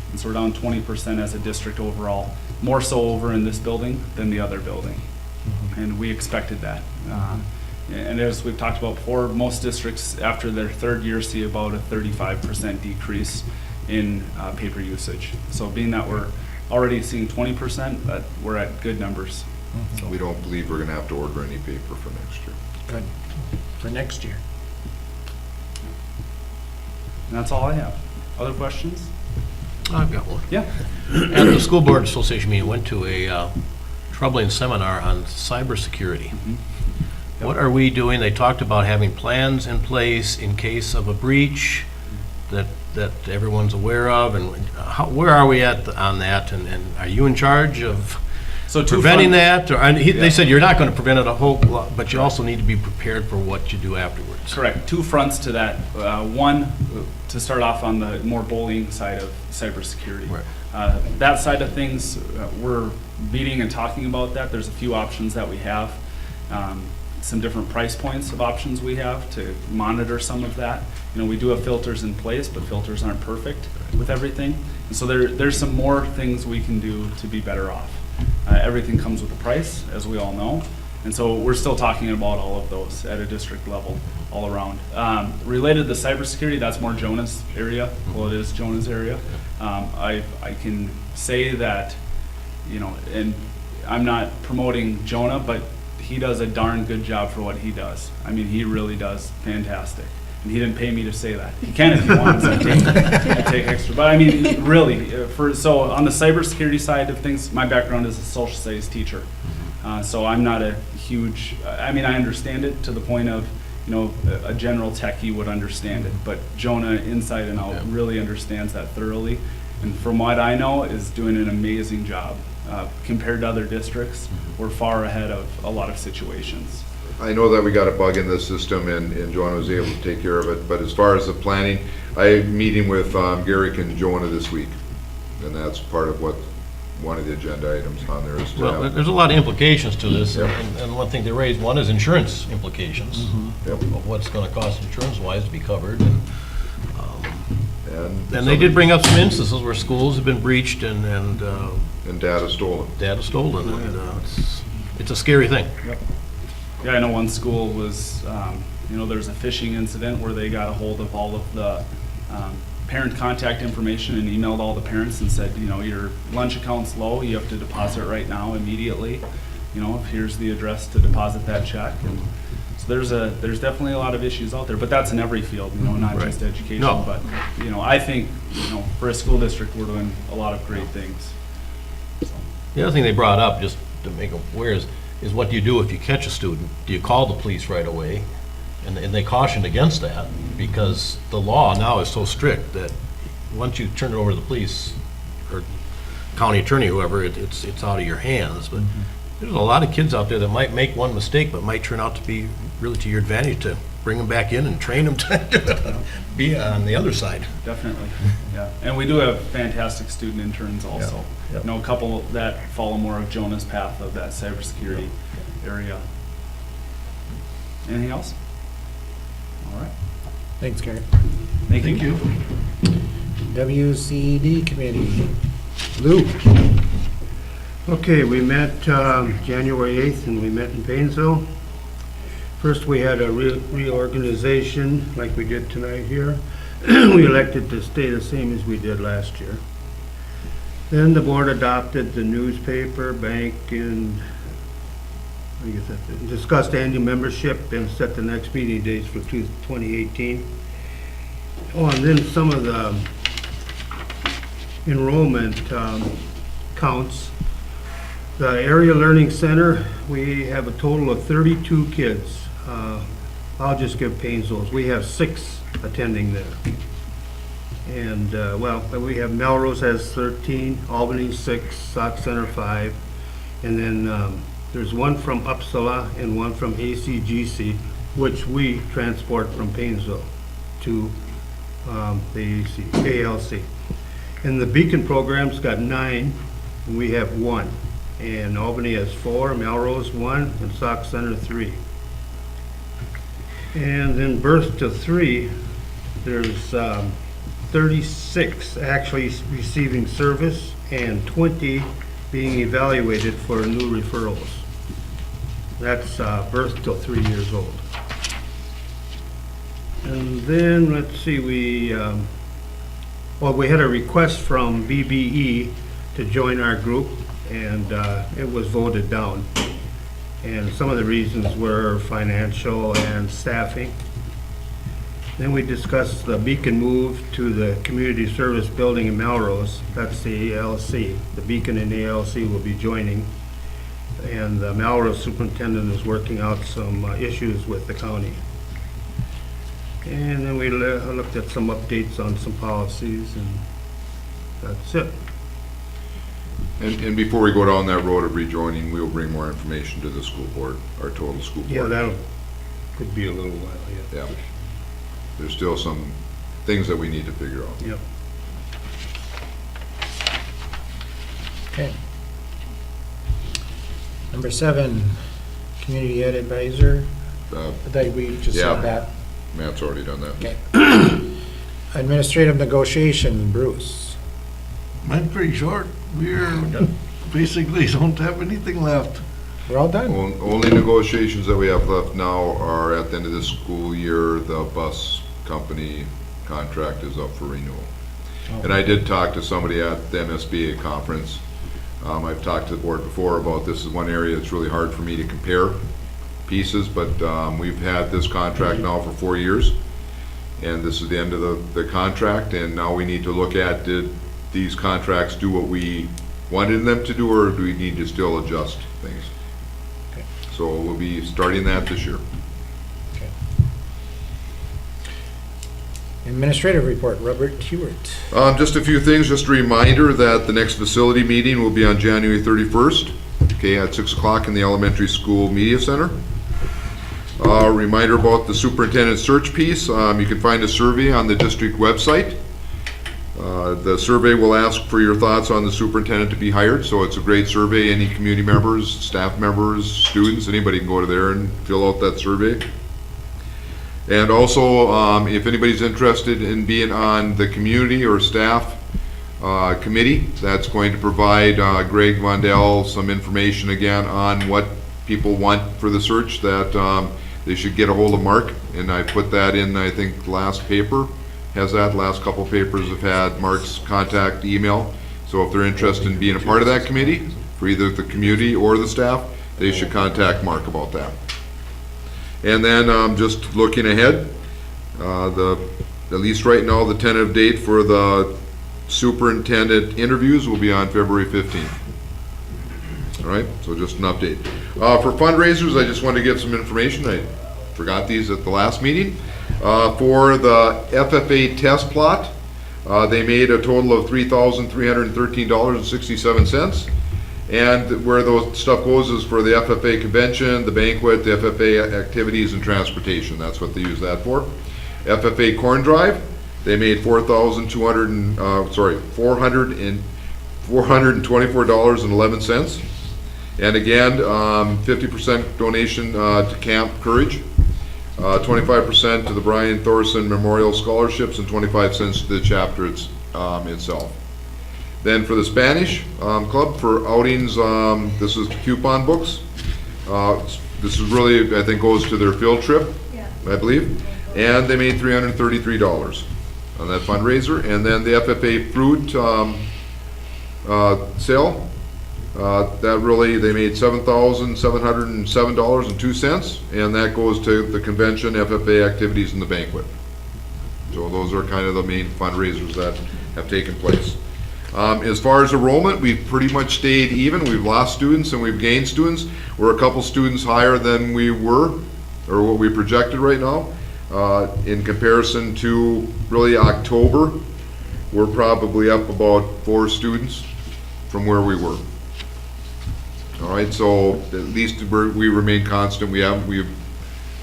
And so we're down 20% as a district overall, more so over in this building than the other building. And we expected that. And as we've talked about before, most districts after their third year see about a 35% decrease in paper usage. So being that we're already seeing 20%, we're at good numbers. So we don't believe we're gonna have to order any paper for next year. Good. For next year. And that's all I have. Other questions? I've got one. Yeah. At the School Board Association meeting, went to a troubling seminar on cybersecurity. What are we doing? They talked about having plans in place in case of a breach that everyone's aware of, and where are we at on that? And are you in charge of So preventing that? Or, they said you're not going to prevent it a whole lot, but you also need to be prepared for what you do afterwards. Correct. Two fronts to that. One, to start off on the more bullying side of cybersecurity. Right. That side of things, we're meeting and talking about that. There's a few options that we have. Some different price points of options we have to monitor some of that. You know, we do have filters in place, but filters aren't perfect with everything. And so there's some more things we can do to be better off. Everything comes with a price, as we all know. And so we're still talking about all of those at a district level all around. Related to cybersecurity, that's more Jonah's area. Well, it is Jonah's area. I can say that, you know, and I'm not promoting Jonah, but he does a darn good job for what he does. I mean, he really does fantastic. And he didn't pay me to say that. He can if he wants. I take extra. But I mean, really, so on the cybersecurity side of things, my background is a social studies teacher. So I'm not a huge, I mean, I understand it to the point of, you know, a general techie would understand it. But Jonah, inside and out, really understands that thoroughly. And from what I know, is doing an amazing job. Compared to other districts, we're far ahead of a lot of situations. I know that we got a bug in the system and Joanna was able to take care of it, but as far as the planning, I'm meeting with Garrick and Joanna this week. And that's part of what, one of the agenda items on there is to Well, have. there's a lot of implications to this, Yep. and one thing they raised, one is insurance implications Yep. of what's going to cost insurance-wise to be covered. And they did bring up some instances where schools have been breached and data stolen. Data stolen, and it's a scary thing. Yep. Yeah, I know one school was, you know, there's a phishing incident where they got a hold of all of the parent contact information and emailed all the parents and said, you know, your lunch account's low, you have to deposit right now immediately. You know, here's the address to deposit that check. And so there's definitely a lot of issues out there, but that's in every field, you know, not Right. just education. No. But, you know, I think, you know, for a school district, we're doing a lot of great things. The other thing they brought up, just to make them aware, is what do you do if you catch a student? Do you call the police right away? And they cautioned against that, because the law now is so strict that once you turn it over to the police, or county attorney, whoever, it's out of your hands. But there's a lot of kids out there that might make one mistake, but might turn out to be really to your advantage to bring them back in and train them to be on the other side. Definitely, yeah. And we do have fantastic student interns also. Yeah. You know, a couple that follow more of Jonah's path of that cybersecurity area. Anything else? All right. Thanks, Gary. Thank you. WCD committee. Lou? Okay, we met January 8th, and we met in Paynesville. First, we had a reorganization, like we did tonight here. We elected to stay the same as we did last year. Then the board adopted the newspaper, bank, and discussed annual membership and set the next meeting dates for 2018. Oh, and then some of the enrollment counts. The Area Learning Center, we have a total of 32 kids. I'll just give Paynesville's. We have 6 attending there. And, well, we have Melrose has 13, Albany 6, Sauk Center 5, and then there's one from Uppsala and one from ACGC, which we transport from Paynesville to the ALC. And the Beacon program's got 9, and we have 1. And Albany has 4, Melrose 1, and Sauk Center 3. And then birth to 3, there's 36 actually receiving service and 20 being evaluated for new referrals. That's birth till 3 years old. And then, let's see, we had a request from BBE to join our group, and it was voted down. And some of the reasons were financial and staffing. Then we discussed the Beacon move to the community service building in Melrose. That's the ALC. The Beacon and the ALC will be joining. And the Melrose superintendent is working out some issues with the county. And then we looked at some updates on some policies, and that's it. And before we go down that road of rejoining, we'll bring more information to the school board, our total school board. Yeah, that could be a little while, yeah. Yeah. There's still some things that we need to figure out. Yep. Okay. Number 7, community ed advisor. That we just Yeah. said that. Matt's already done that. Okay. Administrative negotiation, Bruce. Mine's pretty short. We're basically don't have anything left. We're all done. Only negotiations that we have left now are at the end of this school year, the bus company contract is up for renewal. And I did talk to somebody at the MSBA conference. I've talked to the board before about this is one area that's really hard for me to compare pieces, but we've had this contract now for 4 years, and this is the end of the contract, and now we need to look at, did these contracts do what we wanted them to do, or do we need to still adjust things? Okay. So we'll be starting that this year. Okay. Administrative report, Robert Hewitt. Just a few things, just a reminder that the next facility meeting will be on January 31st, okay, at 6 o'clock in the elementary school media center. Reminder about the superintendent search piece. You can find a survey on the district website. The survey will ask for your thoughts on the superintendent to be hired, so it's a great survey. Any community members, staff members, students, anybody can go to there and fill out that survey. And also, if anybody's interested in being on the community or staff committee, that's going to provide Greg Vondell some information again on what people want for the search, that they should get a hold of Mark, and I put that in, I think, last paper. Has that, last couple papers have had Mark's contact email. So if they're interested in being a part of that committee, for either the community or the staff, they should contact Mark about that. And then just looking ahead, at least right now, the tentative date for the superintendent interviews will be on February 15th. All right, so just an update. For fundraisers, I just wanted to give some information. I forgot these at the last meeting. For the FFA test plot, they made a total of $3,313.67. And where those stuff goes is for the FFA convention, the banquet, the FFA activities, and transportation. That's what they use that for. FFA corn drive, they made $424.11. And again, 50% donation to Camp Courage, 25% to the Brian Thorson Memorial Scholarships, and 25 cents to the chapter itself. Then for the Spanish Club, for outings, this is coupon books. This is really, I think, goes to their field trip, I believe. And they made $333 on that fundraiser. And then the FFA fruit sale, that really, they made $7,707.02, and that goes to the convention, FFA activities, and the banquet. So those are kind of the main fundraisers that have taken place. As far as enrollment, we've pretty much stayed even. We've lost students and we've gained students. We're a couple students higher than we were, or what we projected right now. In comparison to really October, we're probably up about 4 students from where we were. All right, so at least we remain constant. We've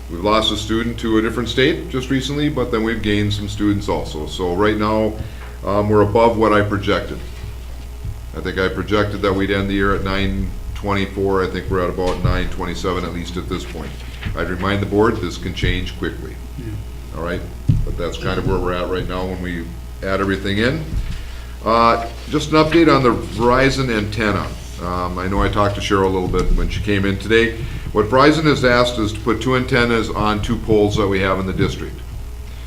lost a student to a different state just recently, but then we've gained some students also. So right now, we're above what I projected. I think I projected that we'd end the year at 924. I think we're at about 927, at least at this point. I'd remind the board, this can change quickly. All right, but that's kind of where we're at right now when we add everything in. Just an update on the Verizon antenna. I know I talked to Cheryl a little bit when she came in today. What Verizon has asked is to put 2 antennas on 2 poles that we have in the district.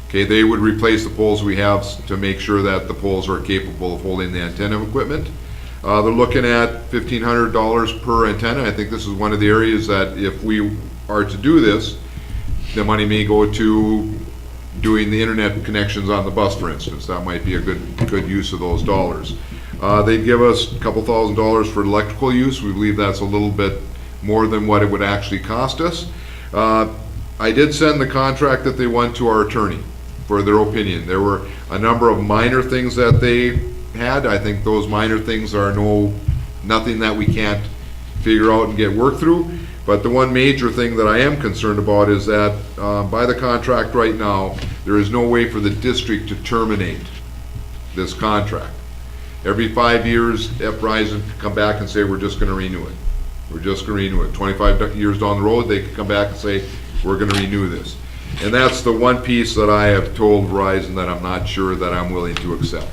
Okay, they would replace the poles we have to make sure that the poles are capable of holding the antenna equipment. They're looking at $1,500 per antenna. I think this is one of the areas that if we are to do this, the money may go to doing the internet connections on the bus, for instance. That might be a good use of those dollars. They'd give us a couple $1,000s for electrical use. We believe that's a little bit more than what it would actually cost us. I did send the contract that they won to our attorney for their opinion. There were a number of minor things that they had. I think those minor things are nothing that we can't figure out and get worked through. But the one major thing that I am concerned about is that by the contract right now, there is no way for the district to terminate this contract. Every 5 years, Verizon can come back and say, we're just gonna renew it. We're just gonna renew it. 25 years down the road, they could come back and say, we're gonna renew this. And that's the one piece that I have told Verizon that I'm not sure that I'm willing to accept.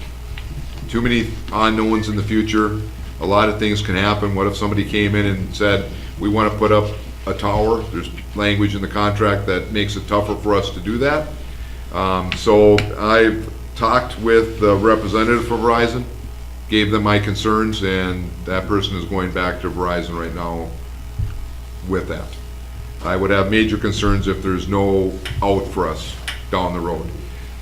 Too many unknowns in the future. A lot of things can happen. What if somebody came in and said, we want to put up a tower? There's language in the contract that makes it tougher for us to do that. So I've talked with the representative for Verizon, gave them my concerns, and that person is going back to Verizon right now with that. I would have major concerns if there's no out for us down the road.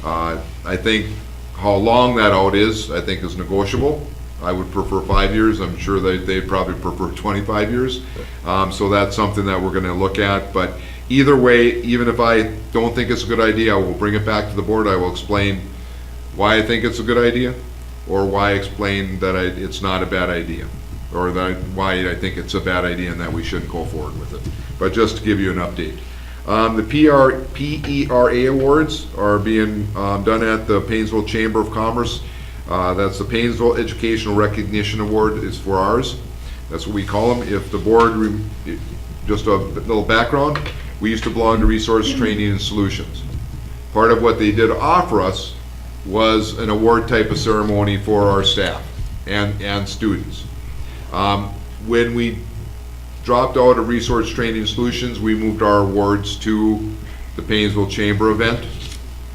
I think how long that out is, I think is negotiable. I would prefer 5 years. I'm sure they'd probably prefer 25 years. So that's something that we're gonna look at. But either way, even if I don't think it's a good idea, I will bring it back to the board. I will explain why I think it's a good idea, or why I explain that it's not a bad idea, or why I think it's a bad idea and that we shouldn't go forward with it. But just to give you an update. The PERA awards are being done at the Paynesville Chamber of Commerce. That's the Paynesville Educational Recognition Award is for ours. That's what we call them. If the board, just a little background, we used to belong to Resource Training and Solutions. Part of what they did offer us was an award type of ceremony for our staff and students. When we dropped out of Resource Training and Solutions, we moved our awards to the Paynesville Chamber event,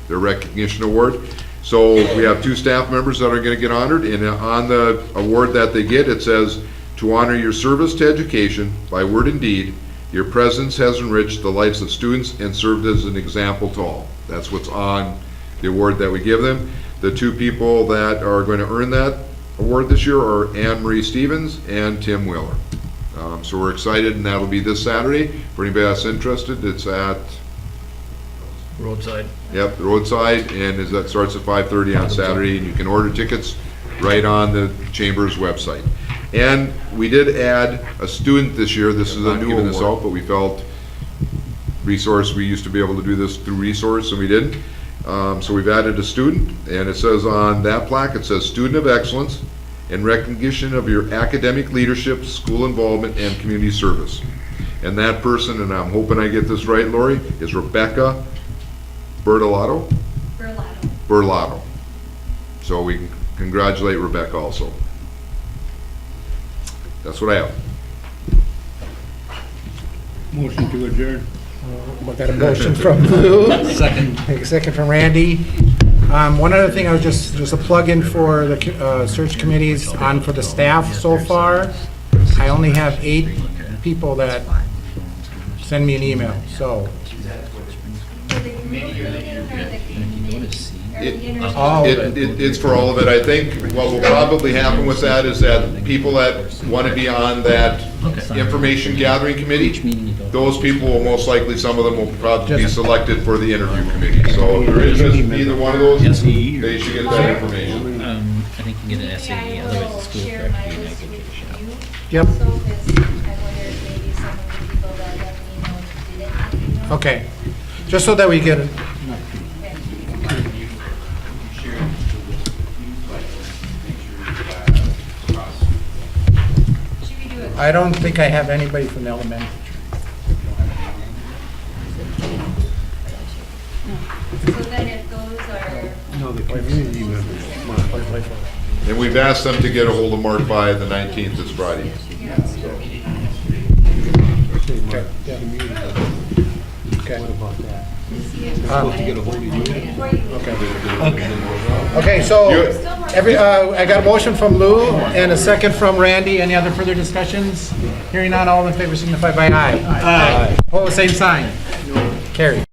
their recognition award. So we have 2 staff members that are going to get honored, and on the award that they get, it says, to honor your service to education by word and deed, your presence has enriched the lives of students and served as an example to all. That's what's on the award that we give them. The 2 people that are going to earn that award this year are Anne Marie Stevens and Tim Wheeler. So we're excited, and that'll be this Saturday. For anybody that's interested, it's at Roadside. Yep, roadside, and that starts at 5:30 on Saturday, and you can order tickets right on the Chamber's website. And we did add a student this year. This is a new award, but we felt Resource, we used to be able to do this through Resource, and we didn't. So we've added a student, and it says on that plaque, it says Student of Excellence in recognition of your academic leadership, school involvement, and community service. And that person, and I'm hoping I get this right, Lori, is Rebecca Bertolato? Bertolato. So we can congratulate Rebecca also. That's what I have. Motion to adjourn. We got a motion from Lou. Second from Randy. One other thing, I was just a plug-in for the search committees for the staff so far. I only have 8 people that send me an email, so. It's for all of it. I think what will probably happen with that is that people that want to be on that information gathering committee, those people will most likely, some of them will probably be selected for the interview committee. So if there is either one of those, they should get that information. I think you can get an SAE, otherwise the school correct you make education. Yep. So, 'cause I wonder if maybe some of the people that let me know didn't, Okay, just so that we get it. I don't think I have anybody from the elementary. So then if those are, No, the community members. And we've asked them to get a hold of Mark by the 19th, it's Friday. Okay, yeah. Okay. Okay, so, I got a motion from Lou and a second from Randy. Any other further discussions? Hearing none, all in favor signify by aye. Aye. Opposed, same sign. Carried.